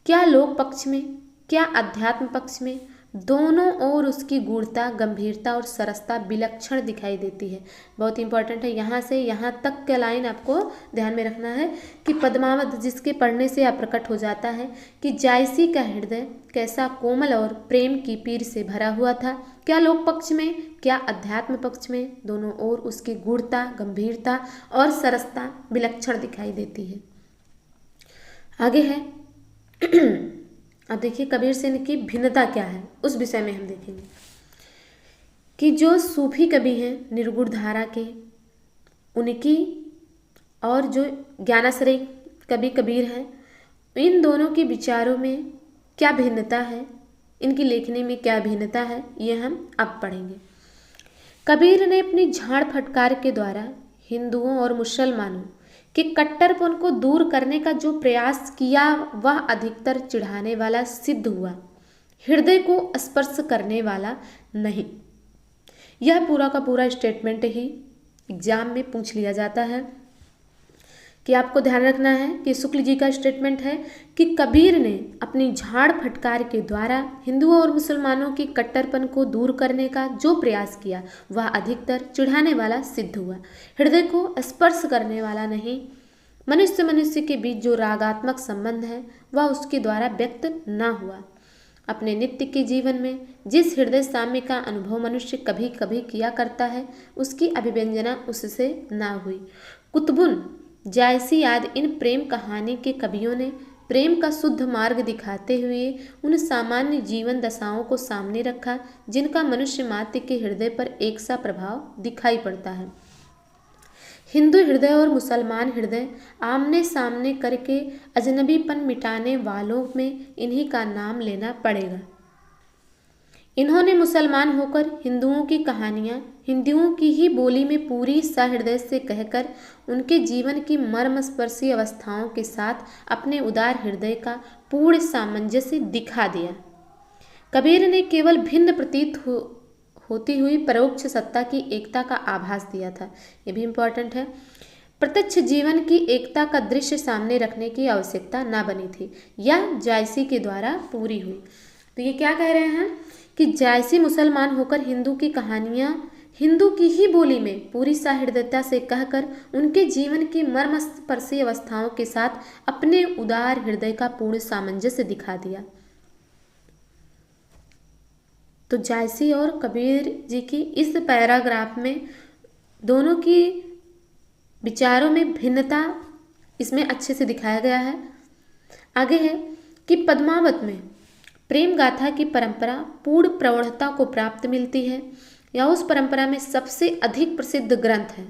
क्या लोक पक्ष में, क्या अध्यात्म पक्ष में, दोनों ओर उसकी गूढ़ता, गंभीरता और सरसता विलक्षण दिखाई देती है। बहुत इंपॉर्टेंट है, यहाँ से यहाँ तक का लाइन आपको ध्यान में रखना है कि पद्मावत, जिसके पढ़ने से आप प्रकट हो जाता है कि जैसी का हृदय कैसा कोमल और प्रेम की पीर से भरा हुआ था। क्या लोक पक्ष में, क्या अध्यात्म पक्ष में, दोनों ओर उसकी गूढ़ता, गंभीरता और सरसता विलक्षण दिखाई देती है। आगे है अब देखिए कबीर से इनकी भिन्नता क्या है, उस विषय में हम देखेंगे कि जो सूफी कवि हैं निर्गुण धारा के, उनकी और जो ज्ञानाश्रय कवि कबीर हैं, इन दोनों के विचारों में क्या भिन्नता है, इनकी लेखनी में क्या भिन्नता है, ये हम अब पढ़ेंगे। कबीर ने अपनी झाड़ फटकार के द्वारा हिंदुओं और मुसलमानों कि कट्टरपन को दूर करने का जो प्रयास किया वह अधिकतर चिढ़ाने वाला सिद्ध हुआ, हृदय को स्पर्श करने वाला नहीं। यह पूरा का पूरा स्टेटमेंट ही एग्जाम में पूछ लिया जाता है कि आपको ध्यान रखना है कि शुक्ल जी का स्टेटमेंट है कि कबीर ने अपनी झाड़ फटकार के द्वारा हिंदुओं और मुसलमानों की कट्टरपन को दूर करने का जो प्रयास किया वह अधिकतर चिढ़ाने वाला सिद्ध हुआ, हृदय को स्पर्श करने वाला नहीं। मनुष्य के बीच जो रागात्मक संबंध है वह उसके द्वारा व्यक्त न हुआ। अपने नित्य के जीवन में जिस हृदय साम्य का अनुभव मनुष्य कभी कभी किया करता है, उसकी अभिव्यंजना उससे न हुई। कुतुबुन जैसी आदि इन प्रेम कहानी के कवियों ने प्रेम का शुद्ध मार्ग दिखाते हुए उन सामान्य जीवन दशाओं को सामने रखा जिनका मनुष्य मात्र के हृदय पर एक सा प्रभाव दिखाई पड़ता है। हिंदू हृदय और मुसलमान हृदय आमने सामने करके अजनबीपन मिटाने वालों में इन्हीं का नाम लेना पड़ेगा। इन्होंने मुसलमान होकर हिंदुओं की कहानियाँ हिंदुओं की ही बोली में पूरी सहृदय से कहकर उनके जीवन की मर्मस्पर्शी अवस्थाओं के साथ अपने उदार हृदय का पूर्ण सामंजस्य दिखा दिया। कबीर ने केवल भिन्न प्रतीत होती हुई परोक्ष सत्ता की एकता का आभास दिया था। ये भी इम्पोर्टेंट है। प्रत्यक्ष जीवन की एकता का दृश्य सामने रखने की आवश्यकता न बनी थी, यह जायसी के द्वारा पूरी हुई। तो ये क्या कह रहे हैं कि जायसी मुसलमान होकर हिंदू की कहानियाँ हिंदू की ही बोली में पूरी सहृदयता से कहकर उनके जीवन की मर्मस्पर्शी अवस्थाओं के साथ अपने उदार हृदय का पूर्ण सामंजस्य दिखा दिया। तो जायसी और कबीर जी की इस पैराग्राफ में दोनों की विचारों में भिन्नता इसमें अच्छे से दिखाया गया है। आगे है कि पद्मावत में प्रेम गाथा की परंपरा पूर्ण प्रौढ़ता को प्राप्त मिलती है, या उस परंपरा में सबसे अधिक प्रसिद्ध ग्रंथ है।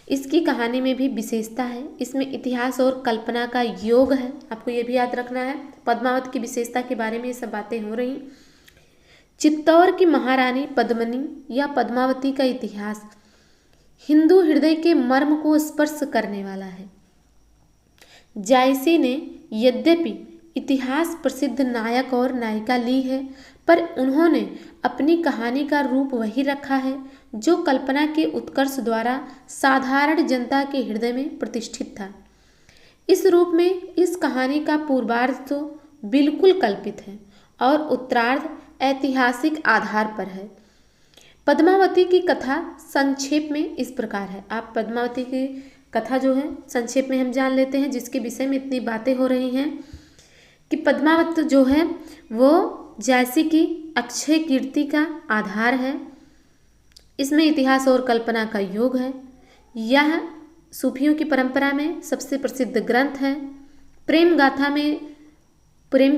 इसकी कहानी में भी विशेषता है, इसमें इतिहास और कल्पना का योग है। आपको ये भी याद रखना है, पद्मावत की विशेषता के बारे में ये सब बातें हो रही। चित्तौड़ की महारानी पद्मिनी या पद्मावती का इतिहास हिंदू हृदय के मर्म को स्पर्श करने वाला है। जायसी ने यद्यपि इतिहास प्रसिद्ध नायक और नायिका ली है, पर उन्होंने अपनी कहानी का रूप वही रखा है जो कल्पना के उत्कर्ष द्वारा साधारण जनता के हृदय में प्रतिष्ठित था। इस रूप में इस कहानी का पूर्वार्ध तो बिल्कुल कल्पित है और उत्तरार्ध ऐतिहासिक आधार पर है। पद्मावती की कथा संक्षेप में इस प्रकार है। आप पद्मावती की कथा जो है संक्षेप में हम जान लेते हैं, जिसके विषय में इतनी बातें हो रही हैं कि पद्मावत जो है वो जायसी की अक्षय कीर्ति का आधार है। इसमें इतिहास और कल्पना का योग है। यह सूफियों की परंपरा में सबसे प्रसिद्ध ग्रंथ है। प्रेम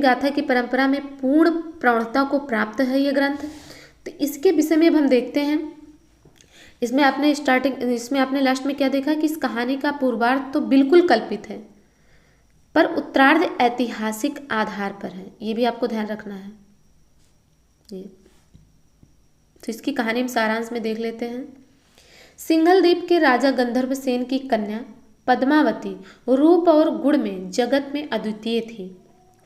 गाथा की परंपरा में पूर्ण प्रौढ़ता को प्राप्त है ये ग्रंथ। तो इसके विषय में अब हम देखते हैं। इसमें आपने लास्ट में क्या देखा कि इस कहानी का पूर्वार्ध तो बिल्कुल कल्पित है, पर उत्तरार्ध ऐतिहासिक आधार पर है। ये भी आपको ध्यान रखना है। ये तो इसकी कहानी हम सारांश में देख लेते हैं। सिंघल द्वीप के राजा गंधर्व सेन की कन्या पद्मावती रूप और गुण में जगत में अद्वितीय थी।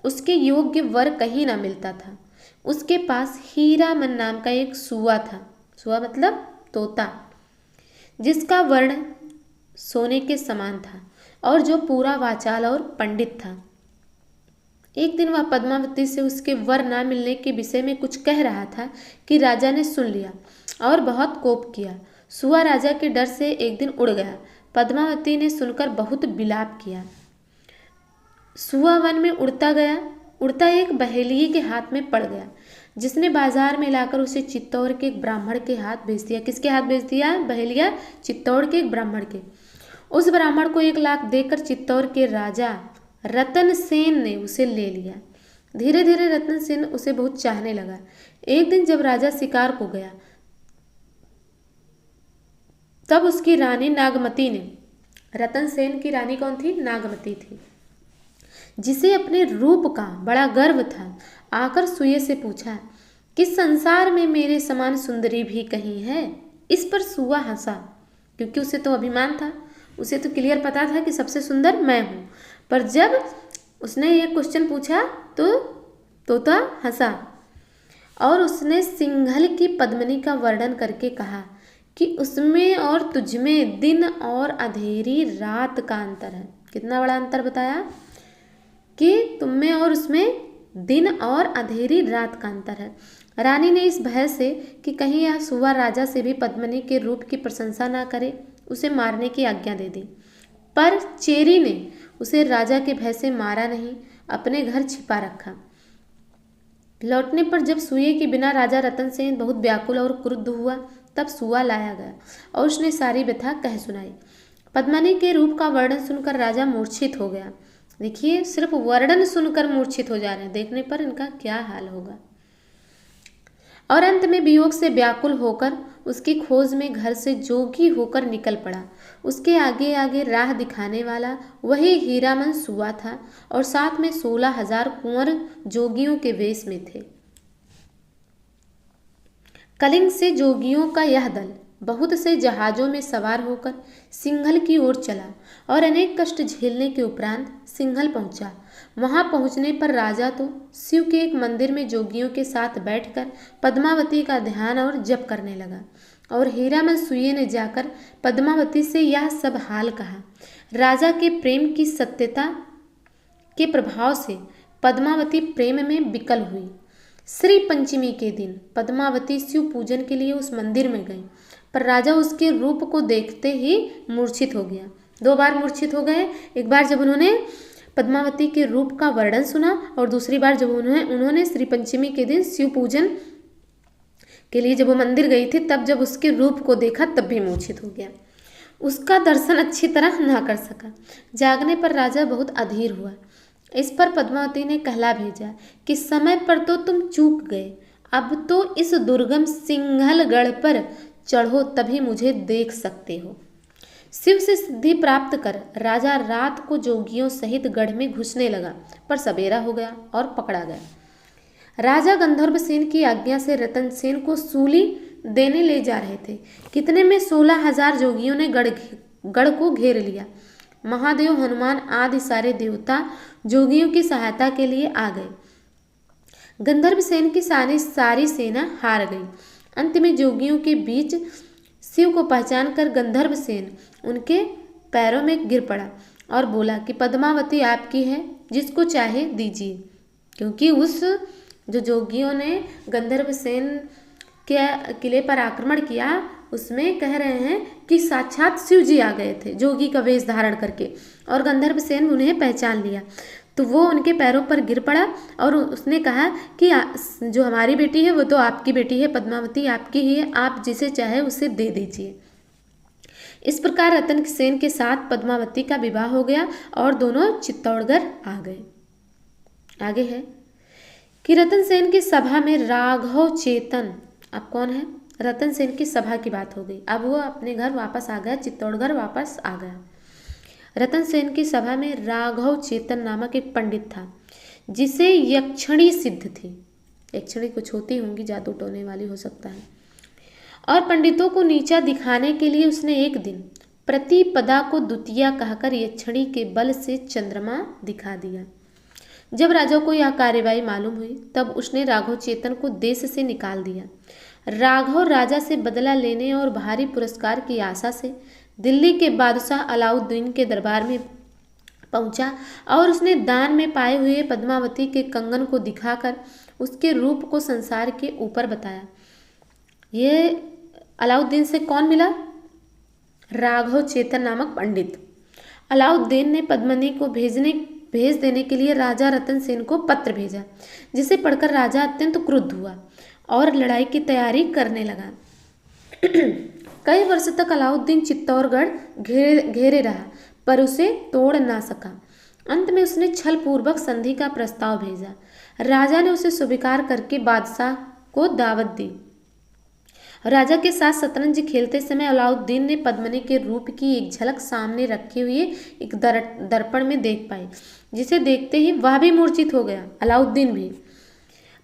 उसके योग्य वर कहीं ना मिलता था। उसके पास हीरामन नाम का एक सूआ था। सूआ मतलब तोता, जिसका वर्ण सोने के समान था और जो पूरा वाचाल और पंडित था। एक दिन वह पद्मावती से उसके वर ना मिलने के विषय में कुछ कह रहा था कि राजा ने सुन लिया और बहुत कोप किया। सूआ राजा के डर से एक दिन उड़ गया। पद्मावती ने सुनकर बहुत विलाप किया। सूआ वन में उड़ता एक बहेलिये के हाथ में पड़ गया, जिसने बाजार में लाकर उसे चित्तौड़ के एक ब्राह्मण के हाथ भेज दिया। किसके हाथ भेज दिया? बहेलिया चित्तौड़ के एक ब्राह्मण के। उस ब्राह्मण को 1 लाख देकर चित्तौड़ के राजा रतन सेन ने उसे ले लिया। धीरे धीरे रतन सेन उसे बहुत चाहने लगा। एक दिन जब राजा शिकार को गया, तब उसकी रानी नागमती ने, रतन सेन की रानी कौन थी? नागमती थी, जिसे अपने रूप का बड़ा गर्व था, आकर सूये से पूछा कि संसार में मेरे समान सुंदरी भी कहीं है? इस पर सूआ हंसा, क्योंकि उसे तो अभिमान था, उसे तो क्लियर पता था कि सबसे सुंदर मैं हूँ। पर जब उसने ये क्वेश्चन पूछा तो तोता हंसा और उसने सिंघल की पद्मिनी का वर्णन करके कहा कि उसमें और तुझमें दिन और अंधेरी रात का अंतर है। कितना बड़ा अंतर बताया कि तुम में और उसमें दिन और अंधेरी रात का अंतर है। रानी ने इस भय से कि कहीं यह सूआ राजा से भी पद्मिनी के रूप की प्रशंसा ना करे, उसे मारने की आज्ञा दे दी। पर चेरी ने उसे राजा के भय से मारा नहीं, अपने घर छिपा रखा। लौटने पर जब सूये के बिना राजा रतन सेन बहुत व्याकुल और क्रुद्ध हुआ, तब सूआ लाया गया और उसने सारी व्यथा कह सुनाई। पद्मिनी के रूप का वर्णन सुनकर राजा मूर्छित हो गया। देखिए, सिर्फ वर्णन सुनकर मूर्छित हो जा रहे हैं, देखने पर इनका क्या हाल होगा। और अंत में वियोग से व्याकुल होकर उसकी खोज में घर से जोगी होकर निकल पड़ा। उसके आगे आगे राह दिखाने वाला वही हीरामन सूआ था और साथ में 16,000 कुंवर जोगियों के वेश में थे। कलिंग से जोगियों का यह दल बहुत से जहाजों में सवार होकर सिंघल की ओर चला और अनेक कष्ट झेलने के उपरांत सिंघल पहुंचा। वहां पहुंचने पर राजा तो शिव के एक मंदिर में जोगियों के साथ बैठकर पद्मावती का ध्यान और जप करने लगा और हीरामन सूये ने जाकर पद्मावती से यह सब हाल कहा। राजा के प्रेम की सत्यता के प्रभाव से पद्मावती प्रेम में विकल हुई। श्री पंचमी के दिन पद्मावती शिव पूजन के लिए उस मंदिर में गई, पर राजा उसके रूप को देखते ही मूर्छित हो गया। 2 बार मूर्छित हो गए। एक बार जब उन्होंने पद्मावती के रूप का वर्णन सुना और दूसरी बार जब उन्होंने श्री पंचमी के दिन शिव पूजन के लिए जब वो मंदिर गई थी, तब जब उसके रूप को देखा तब भी मूर्छित हो गया। उसका दर्शन अच्छी तरह ना कर सका। जागने पर राजा बहुत अधीर हुआ। इस पर पद्मावती ने कहला भेजा कि समय पर तो तुम चूक गए, अब तो इस दुर्गम सिंघलगढ़ पर चढ़ो, तभी मुझे देख सकते हो। शिव से सिद्धि प्राप्त कर राजा रात को जोगियों सहित गढ़ में घुसने लगा, पर सवेरा हो गया और पकड़ा गया। राजा गंधर्व सेन की आज्ञा से रतन सेन को सूली देने ले जा रहे थे। कितने में 16,000 जोगियों ने गढ़ को घेर लिया। महादेव, हनुमान आदि सारे देवता जोगियों की सहायता के लिए आ गए। गंधर्व सेन की सारी सेना हार गई। अंत में जोगियों के बीच शिव को पहचान कर गंधर्व सेन उनके पैरों में गिर पड़ा और बोला कि पद्मावती आपकी है, जिसको चाहे दीजिए। क्योंकि उस जो जोगियों ने गंधर्व सेन के किले पर आक्रमण किया, उसमें कह रहे हैं कि साक्षात शिव जी आ गए थे जोगी का वेश धारण करके, और गंधर्व सेन उन्हें पहचान लिया। तो वो उनके पैरों पर गिर पड़ा और उसने कहा कि जो हमारी बेटी है वो तो आपकी बेटी है, पद्मावती आपकी ही है, आप जिसे चाहे उसे दे दीजिए। इस प्रकार रतन सेन के साथ पद्मावती का विवाह हो गया और दोनों चित्तौड़गढ़ आ गए। आगे है कि रतन सेन की सभा में राघव चेतन, अब कौन है? रतन सेन की सभा की बात हो गई। अब वो अपने घर वापस आ गया, चित्तौड़गढ़ वापस आ गया। रतन सेन की सभा में राघव चेतन नामक एक पंडित था, जिसे यक्षिणी सिद्ध थी। यक्षिणी कुछ होती होंगी, जादू टोने वाली हो सकता है। और पंडितों को नीचा दिखाने के लिए उसने एक दिन प्रतिपदा को द्वितीया कहकर यक्षिणी के बल से चंद्रमा दिखा दिया। जब राजा को यह कार्यवाही मालूम हुई तब उसने राघव चेतन को देश से निकाल दिया। राघव राजा से बदला लेने और भारी पुरस्कार की आशा से दिल्ली के बादशाह अलाउद्दीन के दरबार में पहुंचा और उसने दान में पाए हुए पद्मावती के कंगन को दिखाकर उसके रूप को संसार के ऊपर बताया। ये अलाउद्दीन से कौन मिला? राघव चेतन नामक पंडित। अलाउद्दीन ने पद्मिनी को भेज देने के लिए राजा रतन सेन को पत्र भेजा, जिसे पढ़कर राजा अत्यंत क्रुद्ध हुआ और लड़ाई की तैयारी करने लगा। कई वर्ष तक अलाउद्दीन चित्तौड़गढ़ घेरे रहा, पर उसे तोड़ ना सका। अंत में उसने छल पूर्वक संधि का प्रस्ताव भेजा। राजा ने उसे स्वीकार करके बादशाह को दावत दी। राजा के साथ शतरंज खेलते समय अलाउद्दीन ने पद्मिनी के रूप की एक झलक सामने रखे हुए एक दर्पण में देख पाई, जिसे देखते ही वह भी मूर्छित हो गया, अलाउद्दीन भी।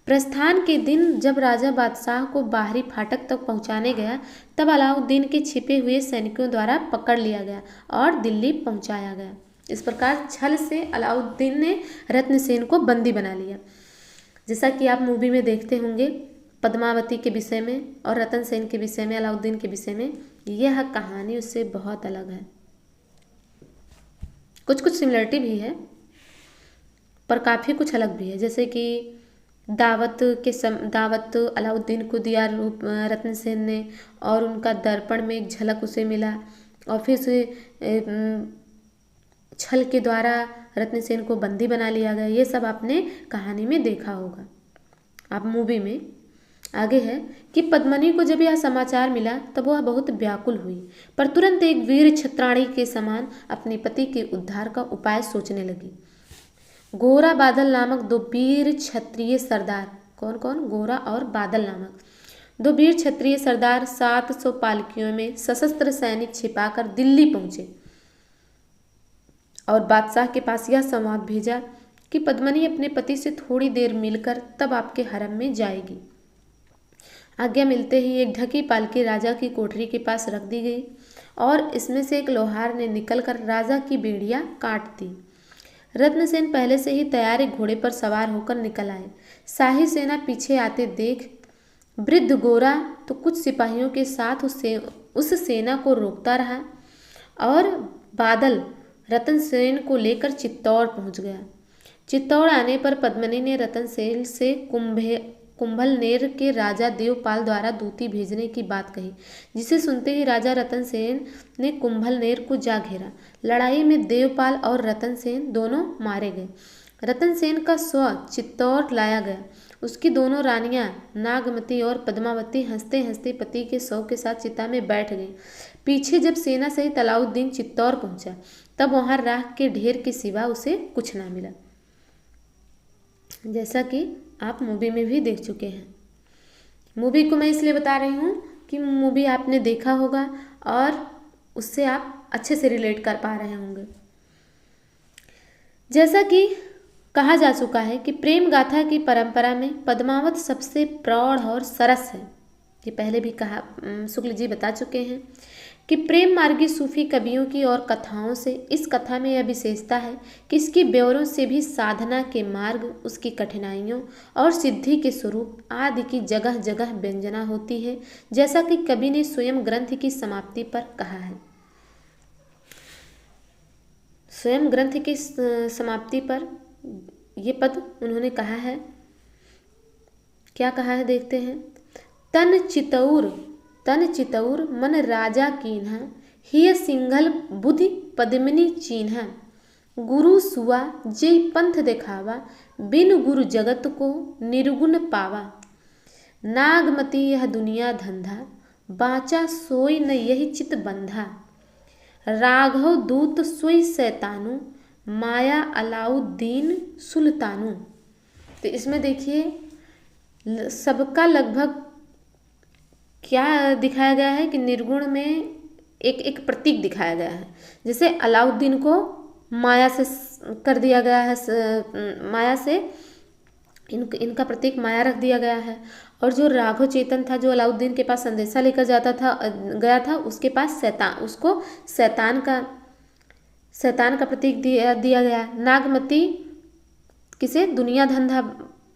प्रस्थान के दिन जब राजा बादशाह को बाहरी फाटक तक पहुंचाने गया, तब अलाउद्दीन के छिपे हुए सैनिकों द्वारा पकड़ लिया गया और दिल्ली पहुंचाया गया। इस प्रकार छल से अलाउद्दीन ने रत्नसेन को बंदी बना लिया। जैसा कि आप मूवी में देखते होंगे, पद्मावती के विषय में और रतन सेन के विषय में, अलाउद्दीन के विषय में, यह कहानी उससे बहुत अलग है। कुछ कुछ सिमिलरिटी भी है, पर काफ़ी कुछ अलग भी है। जैसे कि दावत अलाउद्दीन को दिया रूप रतन सेन ने, और उनका दर्पण में एक झलक उसे मिला, और फिर से छल के द्वारा रत्न सेन को बंदी बना लिया गया। ये सब आपने कहानी में देखा होगा। आप मूवी में आगे है कि पद्मिनी को जब यह समाचार मिला तब वह बहुत व्याकुल हुई, पर तुरंत एक वीर क्षत्राणी के समान अपने पति के उद्धार का उपाय सोचने लगी। गोरा बादल नामक दो वीर क्षत्रिय सरदार, कौन कौन? गोरा और बादल नामक दो वीर क्षत्रिय सरदार 700 पालकियों में सशस्त्र सैनिक छिपाकर दिल्ली पहुंचे और बादशाह के पास यह संवाद भेजा कि पद्मिनी अपने पति से थोड़ी देर मिलकर तब आपके हरम में जाएगी। आज्ञा मिलते ही एक ढकी पालकी राजा की कोठरी के पास रख दी गई और इसमें से एक लोहार ने निकलकर राजा की बेड़ियां काट दी। रत्नसेन पहले से ही तैयार एक घोड़े पर सवार होकर निकल आए। शाही सेना पीछे आते देख वृद्ध गोरा तो कुछ सिपाहियों के साथ उस सेना को रोकता रहा और बादल रतन सेन को लेकर चित्तौड़ पहुंच गया। चित्तौड़ आने पर पद्मिनी ने रतन सेन से कुंभलनेर के राजा देवपाल द्वारा दूती भेजने की बात कही, जिसे सुनते ही राजा रतन सेन ने कुंभलनेर को जा घेरा। लड़ाई में देवपाल और रतन सेन दोनों मारे गए। रतन सेन का शव चित्तौड़ लाया गया। उसकी दोनों रानियां नागमती और पद्मावती हंसते हंसते पति के शव के साथ चिता में बैठ गई। पीछे जब सेना सहित अलाउद्दीन चित्तौड़ पहुंचा तब वहां राख के ढेर के सिवा उसे कुछ ना मिला, जैसा कि आप मूवी में भी देख चुके हैं। मूवी को मैं इसलिए बता रही हूँ कि मूवी आपने देखा होगा और उससे आप अच्छे से रिलेट कर पा रहे होंगे। जैसा कि कहा जा चुका है कि प्रेम गाथा की परंपरा में पद्मावत सबसे प्रौढ़ और सरस है। ये पहले भी कहा, शुक्ल जी बता चुके हैं कि प्रेम मार्गी सूफी कवियों की और कथाओं से इस कथा में यह विशेषता है कि इसके ब्यौरों से भी साधना के मार्ग, उसकी कठिनाइयों और सिद्धि के स्वरूप आदि की जगह जगह व्यंजना होती है, जैसा कि कवि ने स्वयं ग्रंथ की समाप्ति पर कहा है। स्वयं ग्रंथ की समाप्ति पर ये पद उन्होंने कहा है। क्या कहा है देखते हैं। तन चितौर मन राजा कीन्हा, हिय सिंघल बुद्धि पद्मिनी चीन्हा। गुरु सुआ जे पंथ देखावा, बिन गुरु जगत को निर्गुण पावा। नागमती यह दुनिया धंधा, बाचा सोई न यही चित बंधा। राघव दूत सोई शैतानु, माया अलाउद्दीन सुल्तानु। तो इसमें देखिए सबका लगभग क्या दिखाया गया है कि निर्गुण में एक एक प्रतीक दिखाया गया है। जैसे अलाउद्दीन को माया से कर दिया गया है, माया से इनका प्रतीक माया रख दिया गया है। और जो राघव चेतन था, जो अलाउद्दीन के पास संदेशा लेकर जाता था गया था, उसके पास उसको शैतान का प्रतीक दिया गया। नागमती किसे दुनिया धंधा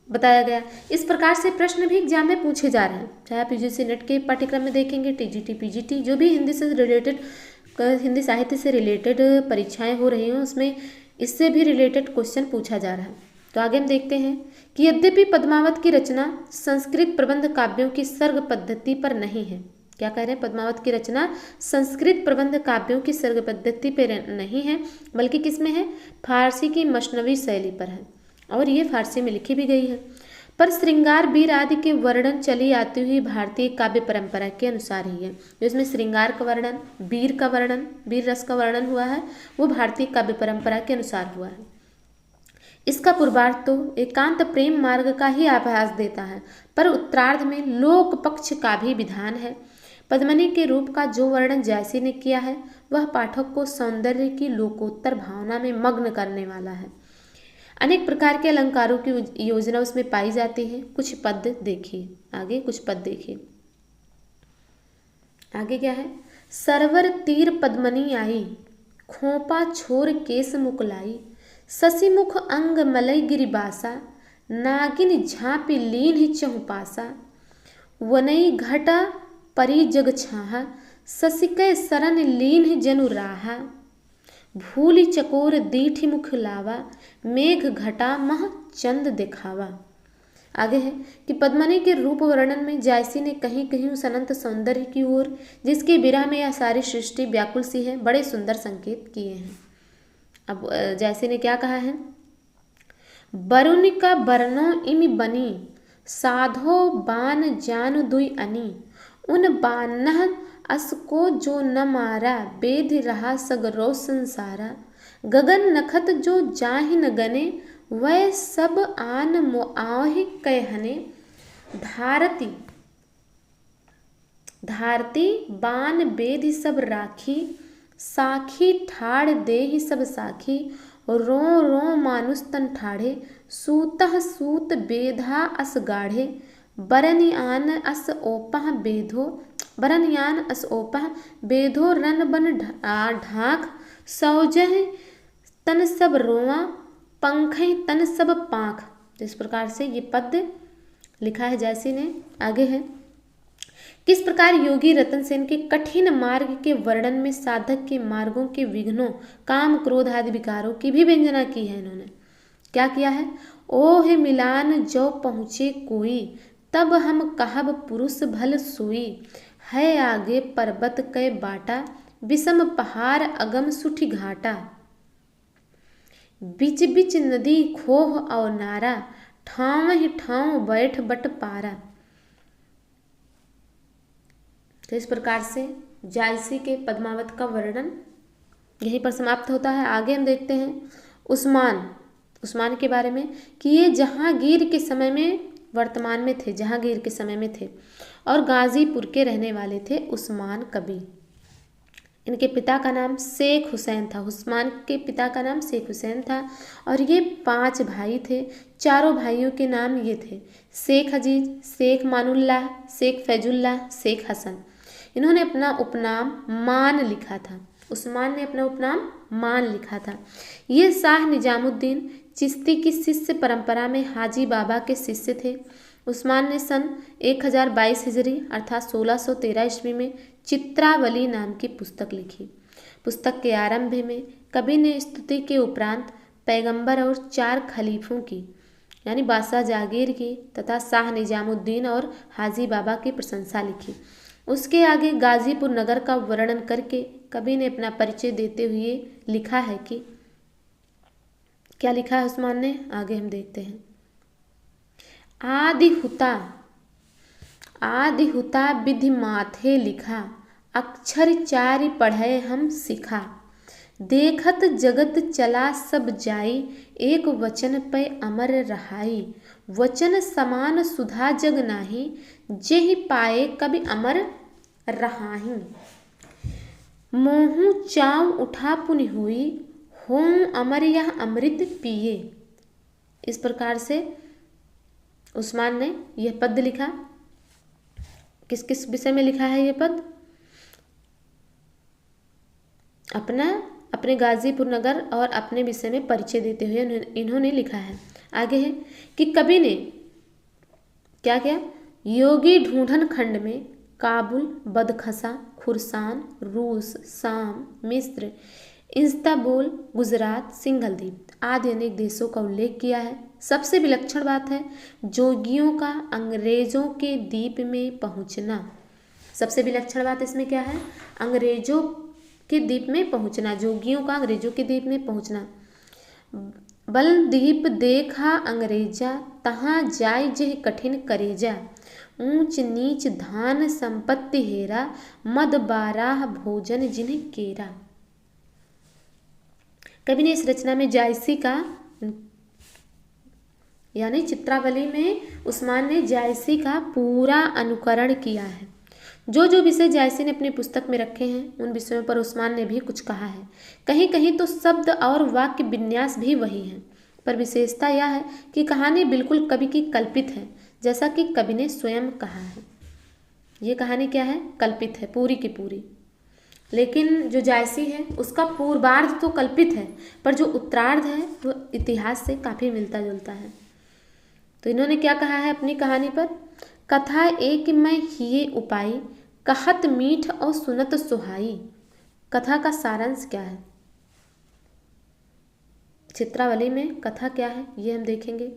बताया गया। इस प्रकार से प्रश्न भी एग्जाम में पूछे जा रहे हैं, चाहे आप यूजीसी नेट के पाठ्यक्रम में देखेंगे, टीजीटी पीजीटी जो भी हिंदी साहित्य से रिलेटेड परीक्षाएं हो रही हैं उसमें इससे भी रिलेटेड क्वेश्चन पूछा जा रहा है। तो आगे हम देखते हैं कि यद्यपि पद्मावत की रचना संस्कृत प्रबंध काव्यों की सर्ग पद्धति पर नहीं है। क्या कह रहे हैं? पद्मावत की रचना संस्कृत प्रबंध काव्यों की सर्ग पद्धति पर नहीं है, बल्कि किसमें है? फारसी की मसनवी शैली पर है, और ये फारसी में लिखी भी गई है। पर श्रृंगार वीर आदि के वर्णन चली आती हुई भारतीय काव्य परंपरा के अनुसार ही है। जो इसमें श्रृंगार का वर्णन, वीर रस का वर्णन हुआ है, वो भारतीय काव्य परंपरा के अनुसार हुआ है। इसका पूर्वार्ध तो एकांत प्रेम मार्ग का ही आभास देता है, पर उत्तरार्ध में लोक पक्ष का भी विधान है। पद्मिनी के रूप का जो वर्णन जायसी ने किया है वह पाठक को सौंदर्य की लोकोत्तर भावना में मग्न करने वाला है। अनेक प्रकार के अलंकारों की योजना उसमें पाई जाती है। कुछ पद देखिए, आगे क्या है? सरवर तीर पद्मनी आई, खोपा छोर केस मुकुलाई, शशिमुख अंग मलय गिरिबासा, नागिन झाँपी लीन चहुपासा, वनई घटा परी जग छाहा, शशिकय सरन लीन जनु राहा, भूलि चकोर दीठी मुख लावा, मेघ घटा मह चंद दिखावा। आगे है कि पद्मिनी के रूप वर्णन में जायसी ने कहीं कहीं उस अनंत सौंदर्य की ओर, जिसके विरह में यह सारी सृष्टि व्याकुल सी है, बड़े सुंदर संकेत किए हैं। अब जायसी ने क्या कहा है? बरुण का बरनो इमि बनी, साधो बान जान दुई अनी, उन बान्ह असको जो न मारा, बेध रहा सगरो संसारा, गगन नखत जो जाहि न गने, वह सब आन मोआहि कहने, धारती बान बेधि सब राखी, साखी ठाड़ देहि सब साखी, रो रो मानुष तन ठाढ़े, सूतः सूत बेधा अस गाढ़े, बरनियान अस ओपह बेधो रन बन ढाक, सौजह तन सब रोआ, पंखै तन सब पाँख। इस प्रकार से ये पद लिखा है जायसी ने। आगे है, किस प्रकार योगी रतन सेन के कठिन मार्ग के वर्णन में साधक के मार्गों के विघ्नों, काम क्रोध आदि विकारों की भी व्यंजना की है। इन्होंने क्या किया है? ओहे मिलान जो पहुँचे कोई, तब हम कहब पुरुष भल सोई, है आगे पर्वत कै बाटा, विषम पहाड़ अगम सुठी घाटा, बिच बिच नदी खोह और नारा, ठाव ही ठाव बैठ बट पारा। तो इस प्रकार से जायसी के पद्मावत का वर्णन यहीं पर समाप्त होता है। आगे हम देखते हैं उस्मान के बारे में कि ये जहांगीर के समय में वर्तमान में थे, जहांगीर के समय में थे और गाजीपुर के रहने वाले थे उस्मान कबीर। इनके पिता का नाम शेख हुसैन था। उस्मान के पिता का नाम शेख हुसैन था और ये 5 भाई थे। चारों भाइयों के नाम ये थे शेख अजीज, शेख मानुल्लाह, शेख फैजुल्लाह, शेख हसन। इन्होंने अपना उपनाम मान लिखा था। उस्मान ने अपना उपनाम मान लिखा था। ये शाह निजामुद्दीन चिश्ती की शिष्य परंपरा में हाजी बाबा के शिष्य थे। उस्मान ने सन 1022 हिजरी अर्थात 1613 ईस्वी में चित्रावली नाम की पुस्तक लिखी। पुस्तक के आरंभ में कवि ने स्तुति के उपरांत पैगंबर और 4 खलीफों की यानी बादशाह जहांगीर की तथा शाह निजामुद्दीन और हाजी बाबा की प्रशंसा लिखी। उसके आगे गाजीपुर नगर का वर्णन करके कवि ने अपना परिचय देते हुए लिखा है कि क्या लिखा है उस्मान ने, आगे हम देखते हैं। आदि हुता विधि माथे लिखा, अक्षर 4 पढ़े हम सिखा, देखत जगत चला सब जाई, एक वचन पे अमर रहाई। वचन समान सुधा जग नाही, जेहि पाए कभी अमर रहाई। मोहु चाव उठा पुनि हुई, हों अमर यह अमृत पिए। इस प्रकार से उस्मान ने यह पद्य लिखा। किस किस विषय में लिखा है ये पद? अपने गाजीपुर नगर और अपने विषय में परिचय देते हुए इन्होंने लिखा है। आगे है कि कवि ने क्या किया? योगी ढूंढन खंड में काबुल, बदखसा, खुरसान, रूस, शाम, मिस्र, इस्तांबुल, गुजरात, सिंघलदीप आदि अनेक देशों का उल्लेख किया है। सबसे विलक्षण बात है जोगियों का अंग्रेजों के द्वीप में पहुंचना। सबसे विलक्षण बात इसमें क्या है? अंग्रेजों के द्वीप में पहुंचना, जोगियों का अंग्रेजों के द्वीप में पहुंचना। बल द्वीप देखा अंग्रेजा, तहाँ जाय जेह कठिन करेजा। ऊंच नीच धान संपत्ति हेरा, मद बाराह भोजन जिन्हें केरा। कवि ने इस रचना में जायसी का यानी चित्रावली में उस्मान ने जायसी का पूरा अनुकरण किया है। जो जो विषय जायसी ने अपनी पुस्तक में रखे हैं उन विषयों पर उस्मान ने भी कुछ कहा है। कहीं कहीं तो शब्द और वाक्य विन्यास भी वही है, पर विशेषता यह है कि कहानी बिल्कुल कवि की कल्पित है, जैसा कि कवि ने स्वयं कहा है। ये कहानी क्या है? कल्पित है पूरी की पूरी। लेकिन जो जायसी है उसका पूर्वार्ध तो कल्पित है, पर जो उत्तरार्ध है वो इतिहास से काफ़ी मिलता जुलता है। तो इन्होंने क्या कहा है अपनी कहानी पर? कथा एक मैं हिये उपाई, कहत मीठ और सुनत सुहाई। कथा का सारांश क्या है? चित्रावली में कथा क्या है ये हम देखेंगे।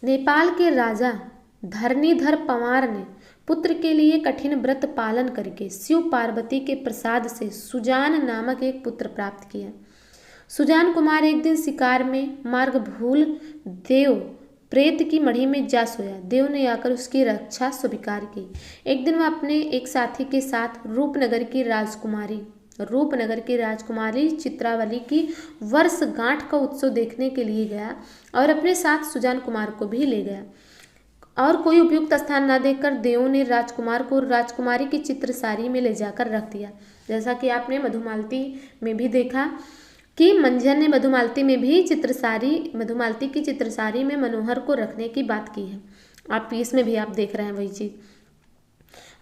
नेपाल के राजा धरणीधर पंवार ने पुत्र के लिए कठिन व्रत पालन करके शिव पार्वती के प्रसाद से सुजान नामक एक पुत्र प्राप्त किया। सुजान कुमार एक दिन शिकार में मार्ग भूल देव प्रेत की मढ़ी में जा सोया। देव ने आकर उसकी रक्षा स्वीकार की। एक दिन वह अपने एक साथी के साथ रूपनगर की राजकुमारी चित्रावली की वर्षगांठ का उत्सव देखने के लिए गया और अपने साथ सुजान कुमार को भी ले गया। और कोई उपयुक्त स्थान न देखकर देव ने राजकुमार को राजकुमारी की चित्रसारी में ले जाकर रख दिया। जैसा कि आपने मधुमालती में भी देखा कि मंझन ने मधुमालती की चित्रसारी में मनोहर को रखने की बात की है। आप इसमें भी आप देख रहे हैं वही चीज़।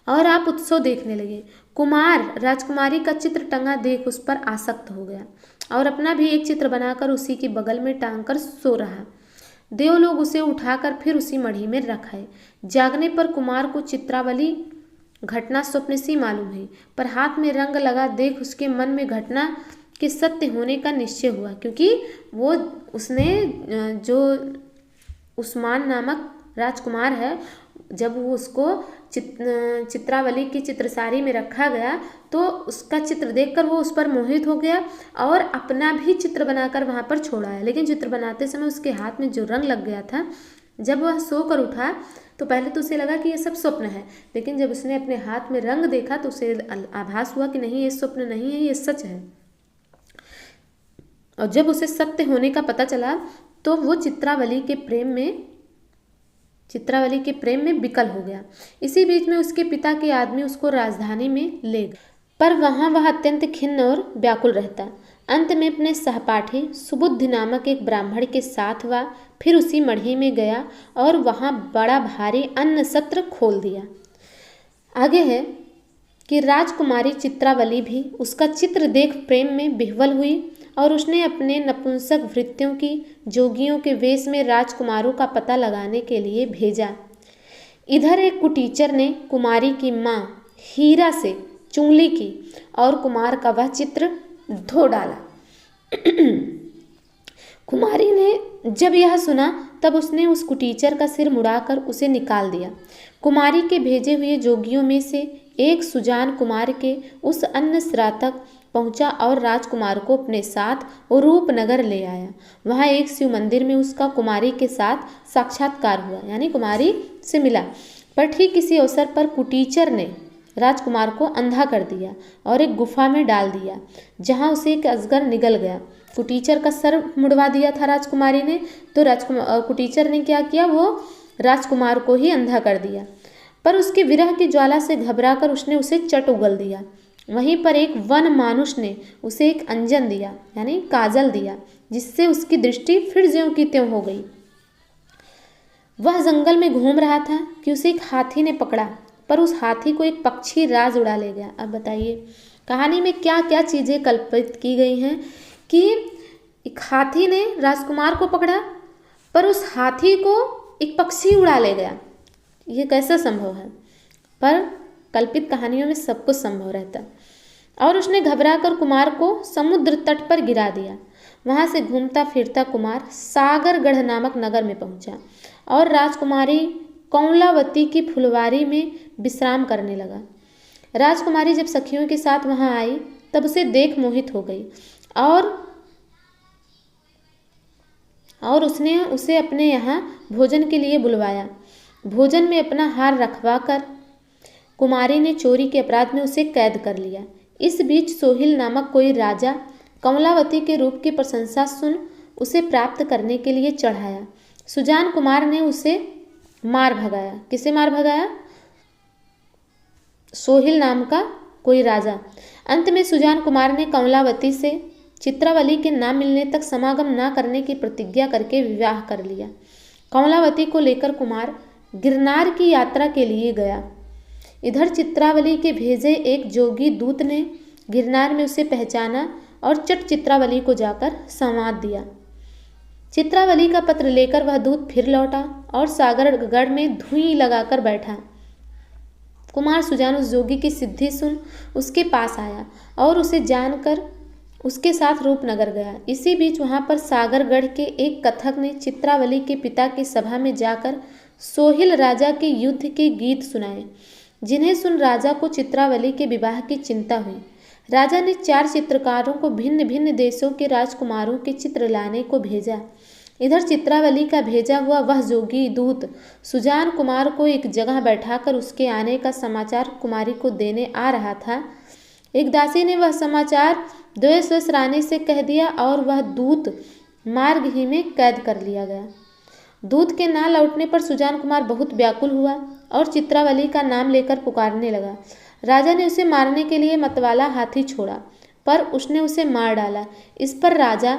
और आप उत्सव देखने लगे। कुमार राजकुमारी का चित्र टंगा देख उस पर आसक्त हो गया और अपना भी एक चित्र बनाकर उसी के बगल में टांग कर सो रहा। देव लोग उसे उठाकर फिर उसी मढ़ी में रखाए। जागने पर कुमार को चित्रावली घटना स्वप्न सी मालूम हुई, पर हाथ में रंग लगा देख उसके मन में घटना के सत्य होने का निश्चय हुआ, क्योंकि उसने जो उस्मान नामक राजकुमार है, जब वो उसको चित्रावली की चित्रसारी में रखा गया तो उसका चित्र देखकर वो उस पर मोहित हो गया और अपना भी चित्र बनाकर वहाँ पर छोड़ा है। लेकिन चित्र बनाते समय उसके हाथ में जो रंग लग गया था, जब वह सोकर उठा तो पहले तो उसे लगा कि ये सब स्वप्न है, लेकिन जब उसने अपने हाथ में रंग देखा तो उसे आभास हुआ कि नहीं, ये स्वप्न नहीं है, ये सच है। और जब उसे सत्य होने का पता चला तो वो चित्रावली के प्रेम में विकल हो गया। इसी बीच में उसके पिता के आदमी उसको राजधानी में ले गए, पर वहाँ वह अत्यंत खिन्न और व्याकुल रहता। अंत में अपने सहपाठी सुबुद्धि नामक एक ब्राह्मण के साथ वह फिर उसी मढ़ी में गया और वहाँ बड़ा भारी अन्न सत्र खोल दिया। आगे है कि राजकुमारी चित्रावली भी उसका चित्र देख प्रेम में विह्वल हुई और उसने अपने नपुंसक भृत्यों की जोगियों के वेश में राजकुमारों का पता लगाने के लिए भेजा। इधर एक कुटीचर ने कुमारी की माँ हीरा से चुंगली की और कुमार का वह चित्र धो डाला। कुमारी ने जब यह सुना तब उसने उस कुटीचर का सिर मुड़ाकर उसे निकाल दिया। कुमारी के भेजे हुए जोगियों में से एक सुजान कुमार के उस अन्न श्राद्ध तक पहुंचा और राजकुमार को अपने साथ रूपनगर ले आया। वहाँ एक शिव मंदिर में उसका कुमारी के साथ साक्षात्कार हुआ, यानी कुमारी से मिला। पर ठीक इसी अवसर पर कुटीचर ने राजकुमार को अंधा कर दिया और एक गुफा में डाल दिया, जहां उसे एक अजगर निगल गया। कुटीचर का सर मुड़वा दिया था राजकुमारी ने, तो कुटीचर ने क्या किया, वो राजकुमार को ही अंधा कर दिया। पर उसके विरह की ज्वाला से घबराकर उसने उसे चट उगल दिया। वहीं पर एक वन मानुष ने उसे एक अंजन दिया, यानी काजल दिया, जिससे उसकी दृष्टि फिर ज्यों की त्यों हो गई। वह जंगल में घूम रहा था कि उसे एक हाथी ने पकड़ा, पर उस हाथी को एक पक्षी राज उड़ा ले गया। अब बताइए कहानी में क्या क्या चीज़ें कल्पित की गई हैं कि एक हाथी ने राजकुमार को पकड़ा, पर उस हाथी को एक पक्षी उड़ा ले गया। ये कैसा संभव है? पर कल्पित कहानियों में सब कुछ संभव रहता। और उसने घबराकर कुमार को समुद्र तट पर गिरा दिया। वहाँ से घूमता फिरता कुमार सागरगढ़ नामक नगर में पहुँचा और राजकुमारी कौलावती की फुलवारी में विश्राम करने लगा। राजकुमारी जब सखियों के साथ वहाँ आई तब उसे देख मोहित हो गई और उसने उसे अपने यहाँ भोजन के लिए बुलवाया। भोजन में अपना हार रखवा कर कुमारी ने चोरी के अपराध में उसे कैद कर लिया। इस बीच सोहिल नामक कोई राजा कमलावती के रूप की प्रशंसा सुन उसे प्राप्त करने के लिए चढ़ाया। सुजान कुमार ने उसे मार भगाया। किसे मार भगाया? सोहिल नाम का कोई राजा। अंत में सुजान कुमार ने कमलावती से चित्रावली के ना मिलने तक समागम ना करने की प्रतिज्ञा करके विवाह कर लिया। कमलावती को लेकर कुमार गिरनार की यात्रा के लिए गया। इधर चित्रावली के भेजे एक जोगी दूत ने गिरनार में उसे पहचाना और चट चित्रावली को जाकर संवाद दिया। चित्रावली का पत्र लेकर वह दूत फिर लौटा और सागरगढ़ में धुई लगाकर बैठा। कुमार सुजान उस जोगी की सिद्धि सुन उसके पास आया और उसे जानकर उसके साथ रूपनगर गया। इसी बीच वहाँ पर सागरगढ़ के एक कथक ने चित्रावली के पिता की सभा में जाकर सोहिल राजा के युद्ध के गीत सुनाए, जिन्हें सुन राजा को चित्रावली के विवाह की चिंता हुई। राजा ने 4 चित्रकारों को भिन्न भिन्न देशों के राजकुमारों के चित्र लाने को भेजा। इधर चित्रावली का भेजा हुआ वह जोगी दूत सुजान कुमार को एक जगह बैठाकर उसके आने का समाचार कुमारी को देने आ रहा था। एक दासी ने वह समाचार द्वेष रानी से कह दिया और वह दूत मार्ग ही में कैद कर लिया गया। दूत के ना लौटने पर सुजान कुमार बहुत व्याकुल हुआ और चित्रावली का नाम लेकर पुकारने लगा। राजा ने उसे मारने के लिए मतवाला हाथी छोड़ा, पर उसने उसे मार डाला। इस पर राजा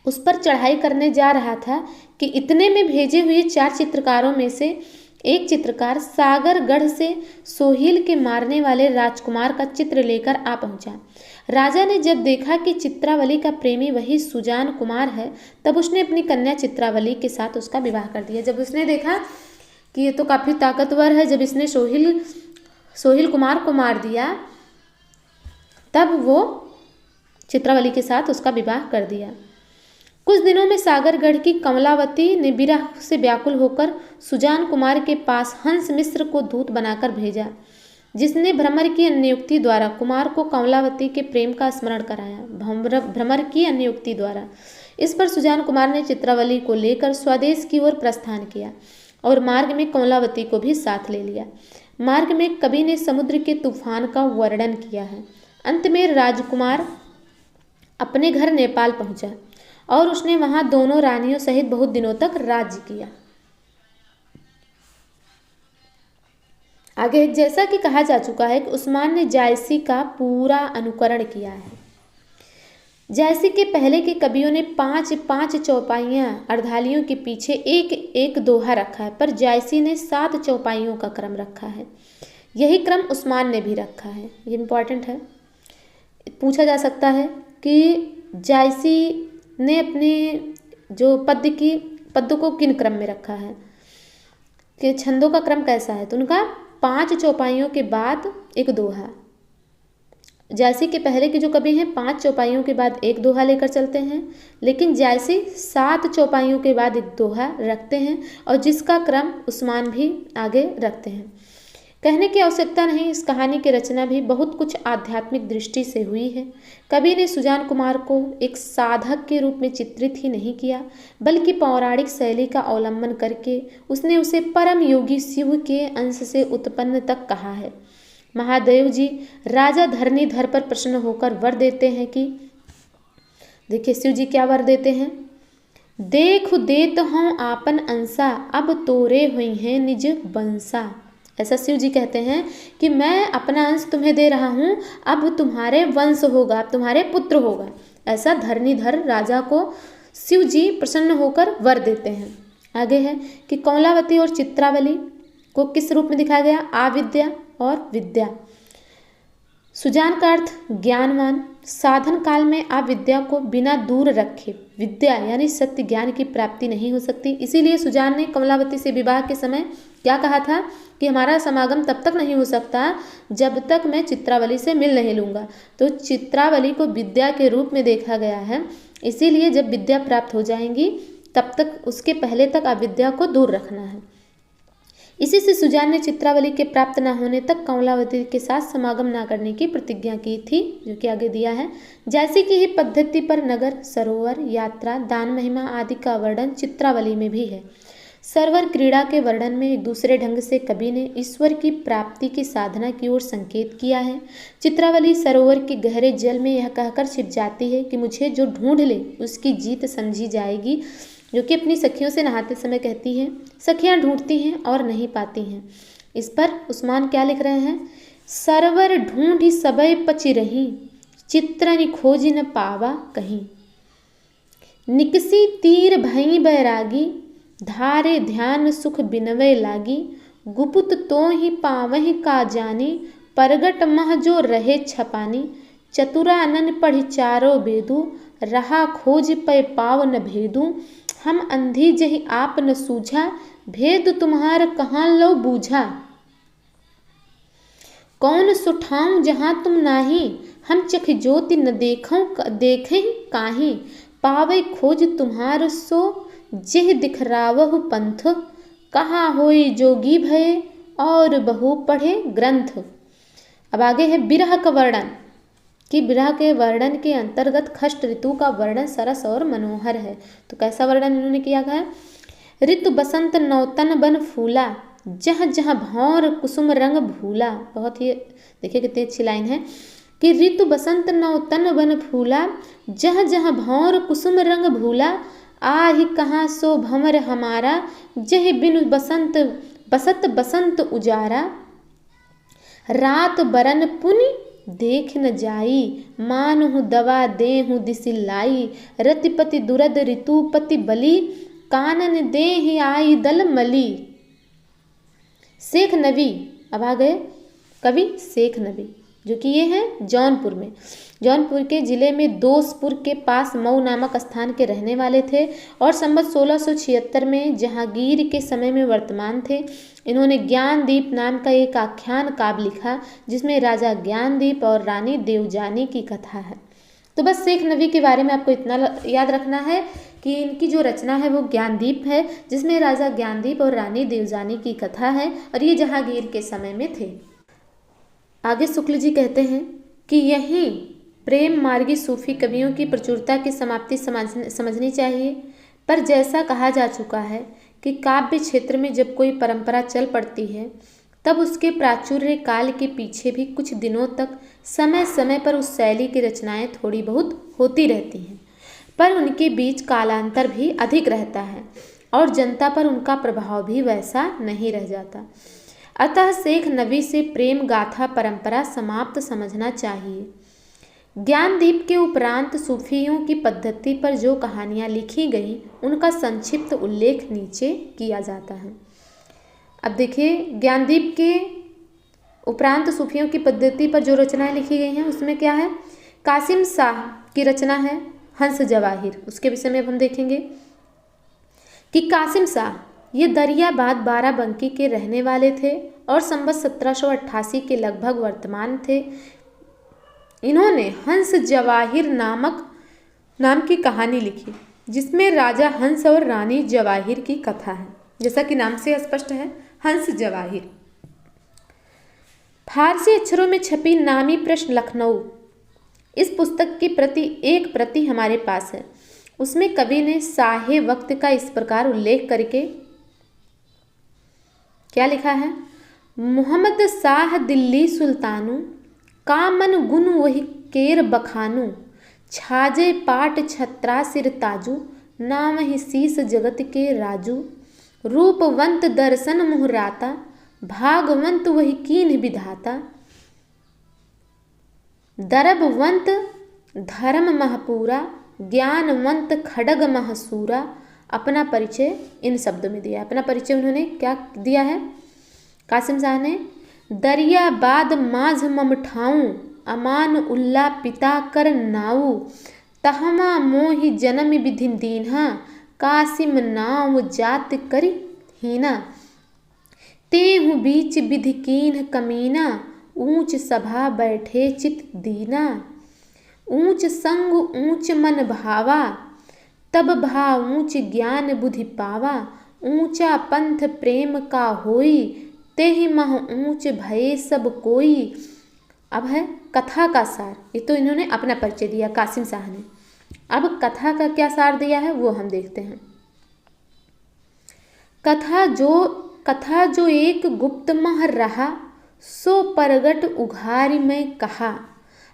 उस पर चढ़ाई करने जा रहा था कि इतने में भेजे हुए 4 चित्रकारों में से एक चित्रकार सागरगढ़ से सोहिल के मारने वाले राजकुमार का चित्र लेकर आ पहुंचा। राजा ने जब देखा कि चित्रावली का प्रेमी वही सुजान कुमार है, तब उसने अपनी कन्या चित्रावली के साथ उसका विवाह कर दिया। जब उसने देखा कि ये तो काफ़ी ताकतवर है, जब इसने सोहिल कुमार को मार दिया, तब वो चित्रावली के साथ उसका विवाह कर दिया। कुछ दिनों में सागरगढ़ की कमलावती ने विरह से व्याकुल होकर सुजान कुमार के पास हंस मिश्र को दूत बनाकर भेजा, जिसने भ्रमर की अन्योक्ति द्वारा कुमार को कमलावती के प्रेम का स्मरण कराया। भ्रमर की अन्योक्ति द्वारा। इस पर सुजान कुमार ने चित्रावली को लेकर स्वदेश की ओर प्रस्थान किया और मार्ग में कमलावती को भी साथ ले लिया। मार्ग में कवि ने समुद्र के तूफान का वर्णन किया है। अंत में राजकुमार अपने घर नेपाल पहुंचा और उसने वहां दोनों रानियों सहित बहुत दिनों तक राज्य किया। आगे जैसा कि कहा जा चुका है कि उस्मान ने जायसी का पूरा अनुकरण किया है। जायसी के पहले के कवियों ने 5 चौपाइयाँ अर्धालियों के पीछे एक एक दोहा रखा है, पर जायसी ने 7 चौपाइयों का क्रम रखा है। यही क्रम उस्मान ने भी रखा है। ये इम्पॉर्टेंट है। पूछा जा सकता है कि जायसी ने अपने जो पद्य को किन क्रम में रखा है, कि छंदों का क्रम कैसा है, तो उनका 5 चौपाइयों के बाद एक दोहा। जायसी के पहले के जो कवि हैं 5 चौपाइयों के बाद एक दोहा लेकर चलते हैं, लेकिन जायसी 7 चौपाइयों के बाद एक दोहा रखते हैं और जिसका क्रम उस्मान भी आगे रखते हैं। कहने की आवश्यकता नहीं, इस कहानी की रचना भी बहुत कुछ आध्यात्मिक दृष्टि से हुई है। कवि ने सुजान कुमार को एक साधक के रूप में चित्रित ही नहीं किया, बल्कि पौराणिक शैली का अवलंबन करके उसने उसे परम योगी शिव के अंश से उत्पन्न तक कहा है। महादेव जी राजा धरणीधर पर प्रसन्न होकर वर देते हैं कि, देखिए शिव जी क्या वर देते हैं, देख देत हूँ आपन अंसा, अब तोरे हुई हैं निज बंसा। ऐसा शिव जी कहते हैं कि मैं अपना अंश तुम्हें दे रहा हूँ, अब तुम्हारे वंश होगा, अब तुम्हारे पुत्र होगा। ऐसा धरणीधर राजा को शिव जी प्रसन्न होकर वर देते हैं। आगे है कि कमलावती और चित्रावली को किस रूप में दिखाया गया, आविद्या और विद्या। सुजान का अर्थ ज्ञानवान, साधन काल में अविद्या को बिना दूर रखे विद्या यानी सत्य ज्ञान की प्राप्ति नहीं हो सकती। इसीलिए सुजान ने कमलावती से विवाह के समय क्या कहा था कि हमारा समागम तब तक नहीं हो सकता जब तक मैं चित्रावली से मिल नहीं लूँगा। तो चित्रावली को विद्या के रूप में देखा गया है, इसीलिए जब विद्या प्राप्त हो जाएंगी तब तक, उसके पहले तक अविद्या को दूर रखना है। इसी से सुजान ने चित्रावली के प्राप्त न होने तक कमलावती के साथ समागम न करने की प्रतिज्ञा की थी, जो कि आगे दिया है। जैसे कि ही पद्धति पर नगर, सरोवर, यात्रा, दान महिमा आदि का वर्णन चित्रावली में भी है। सरोवर क्रीड़ा के वर्णन में एक दूसरे ढंग से कवि ने ईश्वर की प्राप्ति की साधना की ओर संकेत किया है। चित्रावली सरोवर के गहरे जल में यह कहकर छिप जाती है कि मुझे जो ढूंढ ले उसकी जीत समझी जाएगी, जो कि अपनी सखियों से नहाते समय कहती है। सखियां ढूंढती हैं और नहीं पाती हैं। इस पर उस्मान क्या लिख रहे हैं, सरवर ढूंढी सबय पची रही, चित्रनि खोजी न पावा कहीं। निकसी तीर भई बैरागी, धारे ध्यान सुख बिनवे लागी। गुपुत तो ही पावहि का जानी, परगट मह जो रहे छपानी। चतुरानन पढ़ी चारो बेदू, रहा खोज पै पाव न भेदू। हम अंधी जहि आप न सूझा, भेद तुम्हार कहाँ लो बूझा। कौन सुठाऊं जहाँ तुम नाही, हम चख ज्योति न देखें काहीं। पावे खोज तुम्हार सो, जेह दिखरावहु पंथ। कहाँ होई जोगी भये, और बहु पढ़े ग्रंथ। अब आगे है बिरह का वर्णन, कि विरह के वर्णन के अंतर्गत खष्ट ऋतु का वर्णन सरस और मनोहर है। तो कैसा वर्णन इन्होंने किया है, ऋतु बसंत नौतन बन फूला, जह जह भौर कुसुम रंग भूला। बहुत ही देखिए कितनी अच्छी लाइन है कि ऋतु बसंत नौतन बन फूला, जह जह भौर कुसुम रंग भूला। आहि कहाँ सो भंवर हमारा, जह बिनु बसंत बसत बसंत उजारा। रात बरन पुनि देख न जाई, मानहु दवा देहु दिसिलाई। रतिपति दुरद ऋतुपति बली, कानन देहि आई दल मली। शेख नबी, अब आ गए कवि शेख नबी, जो कि ये हैं जौनपुर में। जौनपुर के ज़िले में दोसपुर के पास मऊ नामक स्थान के रहने वाले थे और संवत 1676 में जहांगीर के समय में वर्तमान थे। इन्होंने ज्ञानदीप नाम का एक आख्यान काव्य लिखा, जिसमें राजा ज्ञानदीप और रानी देवजानी की कथा है। तो बस शेख नबी के बारे में आपको इतना याद रखना है कि इनकी जो रचना है वो ज्ञानदीप है, जिसमें राजा ज्ञानदीप और रानी देवजानी की कथा है और ये जहांगीर के समय में थे। आगे शुक्ल जी कहते हैं कि यही प्रेम मार्गी सूफी कवियों की प्रचुरता की समाप्ति समझनी चाहिए। पर जैसा कहा जा चुका है कि काव्य क्षेत्र में जब कोई परंपरा चल पड़ती है तब उसके प्राचुर्य काल के पीछे भी कुछ दिनों तक समय समय पर उस शैली की रचनाएं थोड़ी बहुत होती रहती हैं, पर उनके बीच कालांतर भी अधिक रहता है और जनता पर उनका प्रभाव भी वैसा नहीं रह जाता। अतः शेख नबी से प्रेम गाथा परंपरा समाप्त समझना चाहिए। ज्ञानदीप के उपरांत सूफियों की पद्धति पर जो कहानियाँ लिखी गई उनका संक्षिप्त उल्लेख नीचे किया जाता है। अब देखिए, ज्ञानदीप के उपरांत सूफियों की पद्धति पर जो रचनाएं लिखी गई हैं उसमें क्या है, कासिम शाह की रचना है हंस जवाहिर। उसके विषय में अब हम देखेंगे कि कासिम शाह ये दरियाबाद बाराबंकी के रहने वाले थे और संवत 1788 के लगभग वर्तमान थे। इन्होंने हंस जवाहिर नाम की कहानी लिखी, जिसमें राजा हंस और रानी जवाहिर की कथा है। जैसा कि नाम से स्पष्ट है, हंस जवाहिर। फारसी अक्षरों में छपी नामी प्रश्न लखनऊ, इस पुस्तक की एक प्रति हमारे पास है। उसमें कवि ने साहे वक्त का इस प्रकार उल्लेख करके क्या लिखा है, मोहम्मद शाह दिल्ली सुल्तानु, कामन गुन वही केर बखानु, छाजे पाट छत्रा सिर ताजू, नाम ही शीस जगत के राजू, रूपवंत दर्शन मुहराता, भागवंत वही कीन विधाता, दरबवंत धर्म महपूरा, ज्ञानवंत खड़ग महसूरा। अपना परिचय इन शब्दों में दिया। अपना परिचय उन्होंने क्या दिया है कासिम शाह ने? दरियाबाद माझ ममठाऊं, अमान उल्ला पिता कर नाऊ, तहमा मोहि जन्म विधि दीन्हा, कासिम नाव जात करी हीना, तेहु बीच विधि कीन्ह कमीना, ऊंच सभा बैठे चित दीना, ऊंच संग ऊंच मन भावा, तब भाव ऊंच ज्ञान बुद्धि पावा, ऊंचा पंथ प्रेम का होई, तेहि मह ऊंच भये सब कोई। अब है कथा का सार। ये तो इन्होंने अपना परिचय दिया कासिम शाह ने। अब कथा का क्या सार दिया है वो हम देखते हैं। कथा जो एक गुप्त मह रहा, सो परगट उघारी में कहा,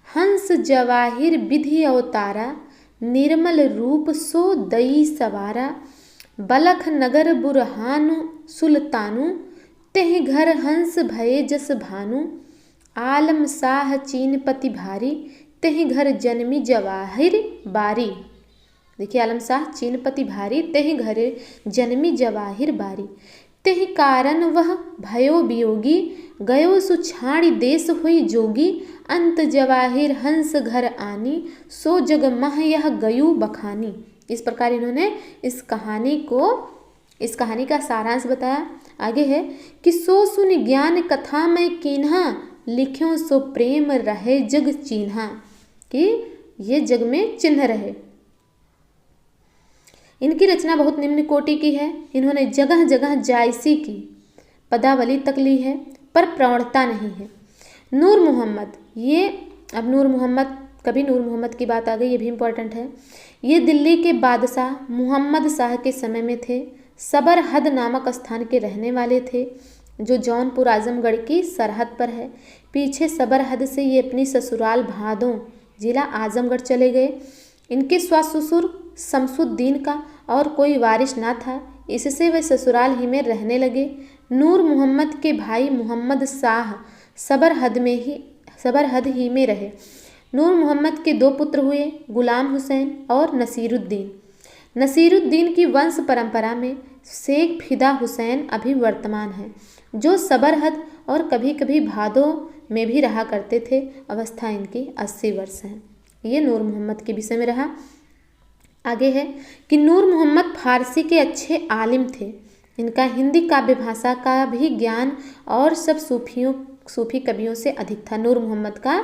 हंस जवाहिर विधि अवतारा, निर्मल रूप सो दई सवारा, बलख नगर बुरहानु सुल्तानु, तेहि घर हंस भये जस भानु, आलम शाह चीनपति भारी, तेहि घर जन्मी जवाहिर बारी। देखिए आलम शाह चीनपति भारी, तेहि घर जन्मी जवाहिर बारी, तेहि कारण वह भयो वियोगी, गयो सुछाड़ी देश हुई जोगी, अंत जवाहिर हंस घर आनी, सो जग मह यह गयु बखानी। इस प्रकार इन्होंने इस कहानी का सारांश बताया। आगे है कि सो सुन ज्ञान कथा में कीन्हा, लिख्यों सो प्रेम रहे जग चिन्हा, कि ये जग में चिन्ह रहे। इनकी रचना बहुत निम्न कोटि की है। इन्होंने जगह जगह जायसी की, पदावली तक ली है, पर प्रवणता नहीं है। नूर मोहम्मद, ये अब नूर मोहम्मद, कभी नूर मोहम्मद की बात आ गई, ये भी इम्पोर्टेंट है। ये दिल्ली के बादशाह मोहम्मद शाह के समय में थे। सबरहद नामक स्थान के रहने वाले थे, जो जौनपुर आजमगढ़ की सरहद पर है। पीछे सबरहद से ये अपनी ससुराल भादों, जिला आजमगढ़ चले गए। इनके ससुर शमसुद्दीन का और कोई वारिस ना था, इससे वे ससुराल ही में रहने लगे। नूर मोहम्मद के भाई मोहम्मद शाह सबरहद ही में रहे। नूर मोहम्मद के 2 पुत्र हुए, गुलाम हुसैन और नसीरुद्दीन। नसीरुद्दीन की वंश परंपरा में शेख फिदा हुसैन अभी वर्तमान है, जो सबरहद और कभी कभी भादों में भी रहा करते थे। अवस्था इनकी 80 वर्ष है। ये नूर मोहम्मद के विषय में रहा। आगे है कि नूर मोहम्मद फारसी के अच्छे आलिम थे। इनका हिंदी काव्य भाषा का भी ज्ञान और सब सूफी कवियों से अधिक था। नूर मोहम्मद का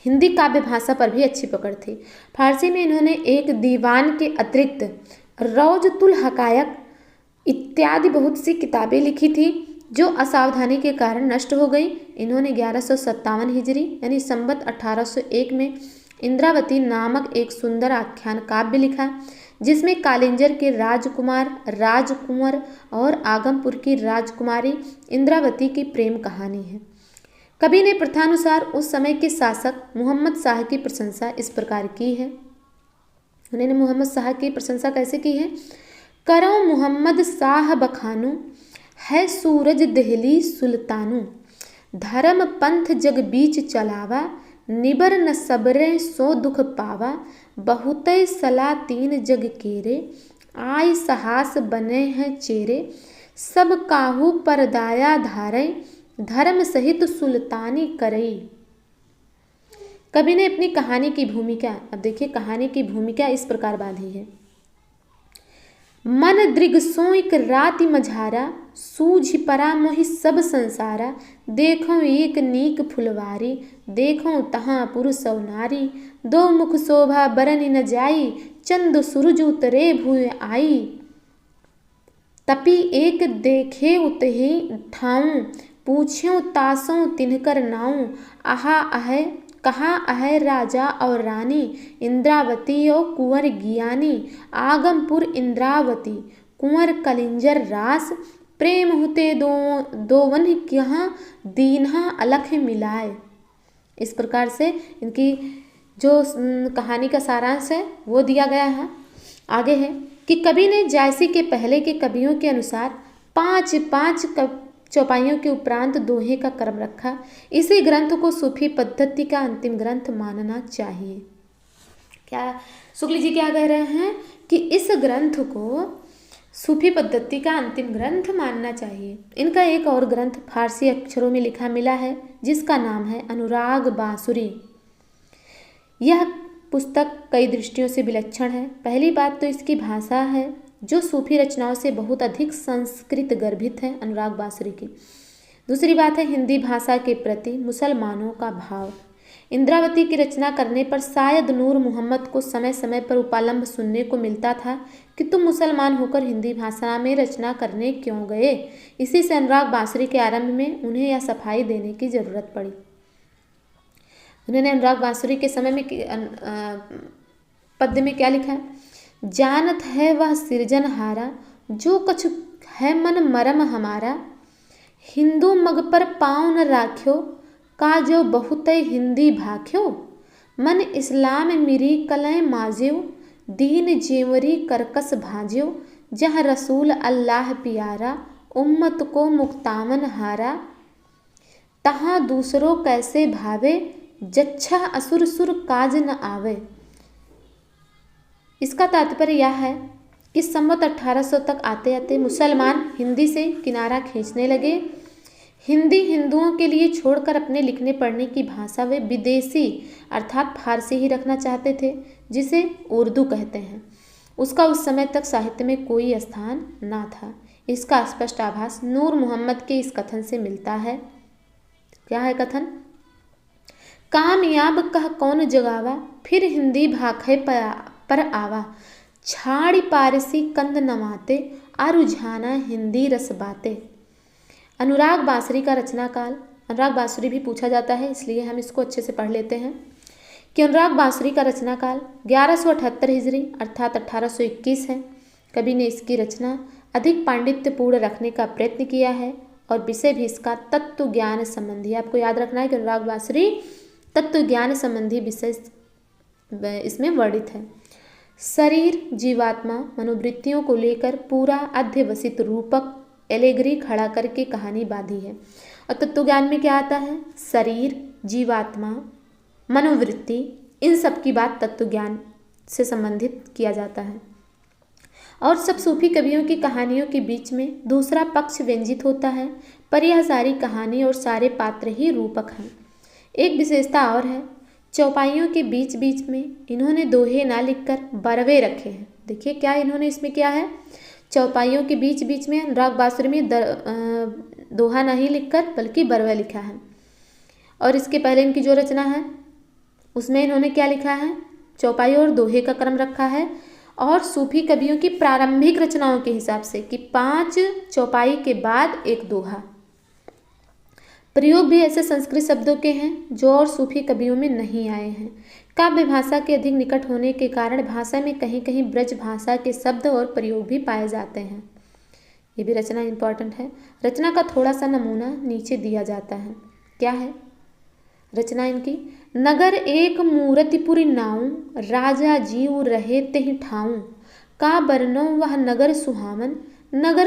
हिंदी काव्य भाषा पर भी अच्छी पकड़ थी। फारसी में इन्होंने एक दीवान के अतिरिक्त रौजतुल हकायक इत्यादि बहुत सी किताबें लिखी थी, जो असावधानी के कारण नष्ट हो गई। इन्होंने 1157 हिजरी यानी संवत 1801 में इंद्रावती नामक एक सुंदर आख्यान काव्य लिखा, जिसमें कालिंजर के राजकुमार, राजकुंवर और आगमपुर की राजकुमारी इंद्रावती की प्रेम कहानी है। कवि ने प्रथानुसार उस समय के शासक मोहम्मद शाह की प्रशंसा इस प्रकार की है। उन्होंने मोहम्मद शाह की प्रशंसा कैसे की है? करो मोहम्मद शाह बखानू, है सूरज दहली सुल्तानू, धर्म पंथ जग बीच चलावा, निबर न सबरे सो दुख पावा, बहुतय सलातीन जग केरे, आय सहास बने हैं चेरे, सब काहू पर दाया धारे, धर्म सहित सुल्तानी करई। कवि ने अपनी कहानी की भूमिका, अब देखिए कहानी की भूमिका इस प्रकार बांधी है। मन दृग सोइक राति मझारा, सूझ परा मोहि सब संसारा, देखो एक नीक फुलवारी, देखो तहाँ पुरुष और नारी, दो मुख शोभा बरन न जाई, चंद सूरज उतरे भूए आई, तपी एक देखे उतहि ठाऊं, पूछ्यों तासों तिनकर नाऊं, आहा अहे कहाँ अहे राजा और रानी, इंद्रावती और कुंवर ज्ञानी, आगमपुर इंद्रावती, कुंवर कलिंजर रास, प्रेम हुते दोवन यहाँ दीन्हा अलख मिलाए। इस प्रकार से इनकी जो कहानी का सारांश है वो दिया गया है। आगे है कि कवि ने जायसी के पहले के कवियों के अनुसार 5-5 चौपाइयों के उपरांत दोहे का क्रम रखा। इसी ग्रंथ को सूफी पद्धति का अंतिम ग्रंथ मानना चाहिए। क्या शुक्ल जी क्या कह रहे हैं कि इस ग्रंथ को सूफी पद्धति का अंतिम ग्रंथ मानना चाहिए। इनका एक और ग्रंथ फारसी अक्षरों में लिखा मिला है जिसका नाम है अनुराग बांसुरी। यह पुस्तक कई दृष्टियों से विलक्षण है। पहली बात तो इसकी भाषा है जो सूफी रचनाओं से बहुत अधिक संस्कृत गर्भित है, अनुराग बांसुरी की। दूसरी बात है हिंदी भाषा के प्रति मुसलमानों का भाव। इंद्रावती की रचना करने पर शायद नूर मोहम्मद को समय समय पर उपालंब सुनने को मिलता था कि तुम मुसलमान होकर हिंदी भाषा में रचना करने क्यों गए। इसी से अनुराग बांसुरी के आरंभ में उन्हें यह सफाई देने की जरूरत पड़ी। उन्होंने अनुराग बांसुरी के समय में पद्य में क्या लिखा है, जानत है वह सिरजनहारा जो कुछ है मन मरम हमारा, हिंदू मग पर पाँव न राख्यो का जो बहुत हिंदी भाख्यो, मन इस्लाम मिरी कलय माज्यो दीन जेवरी करकस भाज्यो, जह रसूल अल्लाह प्यारा उम्मत को मुक्तामन हारा, तहाँ दूसरों कैसे भावे जच्छा असुर सुर काज न आवे। इसका तात्पर्य यह है कि संवत 1800 तक आते आते मुसलमान हिंदी से किनारा खींचने लगे। हिंदी हिंदुओं के लिए छोड़कर अपने लिखने पढ़ने की भाषा वे विदेशी अर्थात फारसी ही रखना चाहते थे, जिसे उर्दू कहते हैं। उसका उस समय तक साहित्य में कोई स्थान ना था। इसका स्पष्ट आभास नूर मोहम्मद के इस कथन से मिलता है। क्या है कथन, कामयाब कह कौन जगावा फिर हिंदी भाखे पर आवा, छाड़ी पारसी कंद नवाते आ रुझाना हिंदी रस बाते। अनुराग बांसुरी का रचना काल, अनुराग बांसुरी भी पूछा जाता है इसलिए हम इसको अच्छे से पढ़ लेते हैं कि अनुराग बांसुरी का रचना काल 1178 हिजरी अर्थात 1821 है। कवि ने इसकी रचना अधिक पांडित्यपूर्ण रखने का प्रयत्न किया है और विषय भी इसका तत्व ज्ञान संबंधी। आपको याद रखना है कि अनुराग बांसुरी तत्व ज्ञान संबंधी विषय इसमें वर्णित है। शरीर जीवात्मा मनोवृत्तियों को लेकर पूरा अध्यवसित रूपक एलेगरी खड़ा करके कहानी बांधी है। और तत्व ज्ञान में क्या आता है, शरीर जीवात्मा मनोवृत्ति, इन सब की बात तत्व ज्ञान से संबंधित किया जाता है। और सब सूफी कवियों की कहानियों के बीच में दूसरा पक्ष व्यंजित होता है, पर यह सारी कहानी और सारे पात्र ही रूपक हैं। एक विशेषता और है, चौपाइयों के बीच बीच में इन्होंने दोहे ना लिखकर बरवे रखे हैं। देखिए क्या इन्होंने इसमें किया है, चौपाइयों के बीच बीच में अनुराग बांसुरी में दोहा नहीं लिखकर बल्कि बरवे लिखा है। और इसके पहले इनकी जो रचना है उसमें इन्होंने क्या लिखा है, चौपाई और दोहे का क्रम रखा है। और सूफी कवियों की प्रारंभिक रचनाओं के हिसाब से कि 5 चौपाई के बाद एक दोहा। प्रयोग भी ऐसे संस्कृत शब्दों के हैं जो और सूफी कवियों में नहीं आए हैं। काव्य भाषा के अधिक निकट होने के कारण भाषा में कहीं कहीं ब्रज भाषा के शब्द और प्रयोग भी पाए जाते हैं। ये भी रचना इंपॉर्टेंट है। रचना का थोड़ा सा नमूना नीचे दिया जाता है। क्या है रचना इनकी, नगर एक मूर्तिपुरी नाऊ, राजा जीव रहे तेहि ठाऊं, का बरनो वह नगर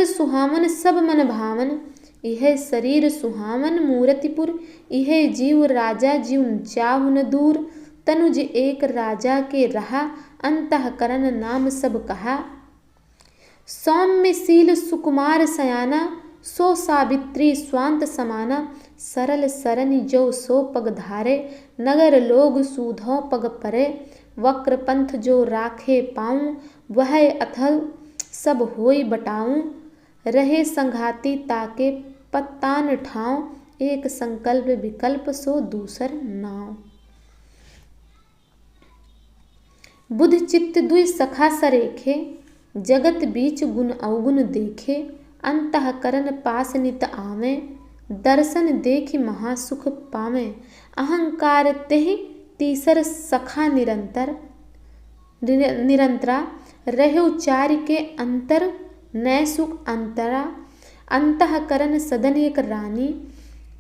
सुहावन सब मन भावन, यह शरीर सुहावन मूर्तिपुर, यह जीव राजा जीव जाहुन दूर, तनुज एक राजा के रहा, अंतःकरण नाम सब कहा, सौम्यशील सुकुमार सयाना, सो सावित्री स्वांत समाना, सरल सरनि जो सो पग धारे, नगर लोग सूधो पग परे, वक्र पंथ जो राखे पाऊँ, वह अथल सब होई बटाऊँ, रहे संघाती ताके पत्तान ठाव, एक संकल्प विकल्प सो दूसर नाव। बुध चित्त दुई सखा सरेखे, जगत बीच गुण अवगुण देखे, अंतःकरण पास नित आवे, दर्शन देखि महासुख पावे, अहंकार तेहि तीसर सखा निरंतरा, रहे उच्चार के अंतर नय सुख अंतरा, अंतःकरण सदन एक रानी,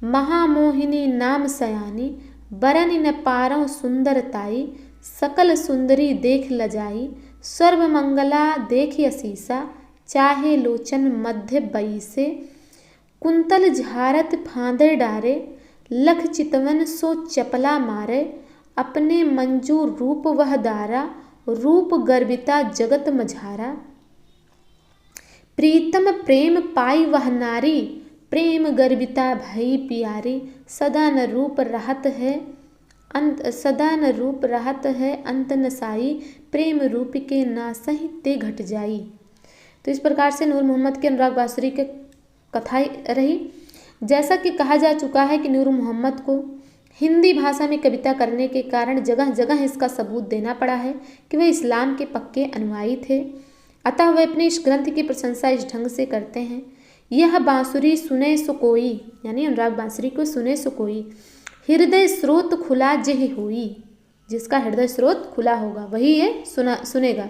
महामोहिनी नाम सयानी, बरन न पारौ सुंदरताई, सकल सुंदरी देख लजाई, सर्वमंगला देख असीसा, चाहे लोचन मध्य बैसे, कुंतल झारत फांदे डारे, लख चितवन सो चपला मारे, अपने मंजू रूप वह दारा, रूप गर्विता जगत मझारा, प्रीतम प्रेम पाई वह नारी, प्रेम गर्विता भई प्यारी, सदा न रूप रहत है अंत न साई, प्रेम रूप के नासहि ते घट जाई। तो इस प्रकार से नूर मोहम्मद के अनुराग बांसुरी के कथाएं रही। जैसा कि कहा जा चुका है कि नूर मोहम्मद को हिंदी भाषा में कविता करने के कारण जगह जगह इसका सबूत देना पड़ा है कि वे इस्लाम के पक्के अनुयायी थे। अतः वे अपने इस ग्रंथ की प्रशंसा इस ढंग से करते हैं, यह बांसुरी सुने सो कोई, यानी अनुराग बांसुरी को सुने सो कोई, हृदय स्रोत खुला जेहि होई, जिसका हृदय स्रोत खुला होगा वही ये सुनेगा।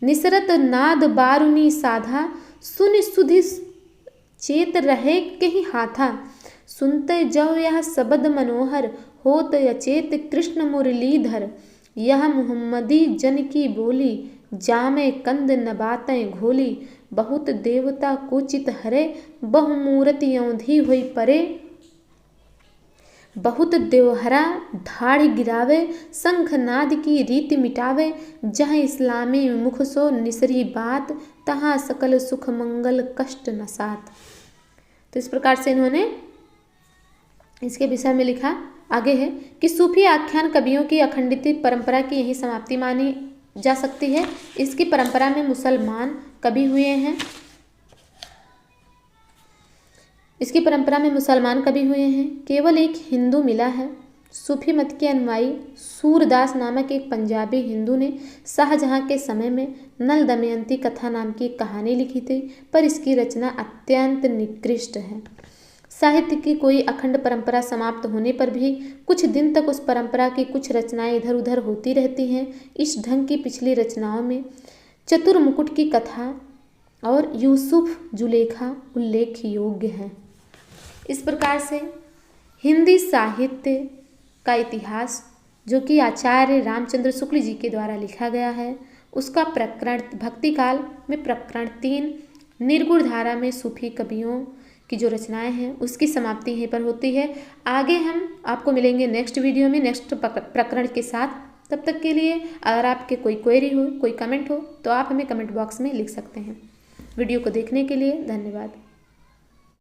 निसरत नाद बारुनी साधा, सुन सुधि चेत रहे कहीं हाथा, सुनते जब यह शब्द मनोहर, होत अचेत कृष्ण मुरलीधर, यह मुहम्मदी जन की बोली, जामे कंद नबातें घोली, बहुत देवता को चित हरे, बहुमूर्ति औंधी हुई परे, बहुत देवहरा धाड़ गिरावे, शंखनाद की रीति मिटावे, जहाँ इस्लामी मुख सो निसरी बात, तहाँ सकल सुख मंगल कष्ट न साथ। तो इस प्रकार से इन्होंने इसके विषय में लिखा। आगे है कि सूफी आख्यान कवियों की अखंडित परंपरा की यही समाप्ति मानी जा सकती है। इसकी परंपरा में मुसलमान कवि हुए हैं, केवल एक हिंदू मिला है। सूफी मत के अनुयायी सूरदास नामक एक पंजाबी हिंदू ने शाहजहां के समय में नल दमयंती कथा नाम की एक कहानी लिखी थी, पर इसकी रचना अत्यंत निकृष्ट है। साहित्य की कोई अखंड परंपरा समाप्त होने पर भी कुछ दिन तक उस परंपरा की कुछ रचनाएं इधर उधर होती रहती हैं। इस ढंग की पिछली रचनाओं में चतुर्मुकुट की कथा और यूसुफ जुलेखा उल्लेख योग्य है। इस प्रकार से हिंदी साहित्य का इतिहास जो कि आचार्य रामचंद्र शुक्ल जी के द्वारा लिखा गया है, उसका प्रकरण भक्ति काल में प्रकरण 3, निर्गुण धारा में सूफी कवियों की जो रचनाएं हैं उसकी समाप्ति यहीं पर होती है। आगे हम आपको मिलेंगे नेक्स्ट वीडियो में नेक्स्ट प्रकरण के साथ। तब तक के लिए अगर आपके कोई क्वेरी हो, कोई कमेंट हो तो आप हमें कमेंट बॉक्स में लिख सकते हैं। वीडियो को देखने के लिए धन्यवाद।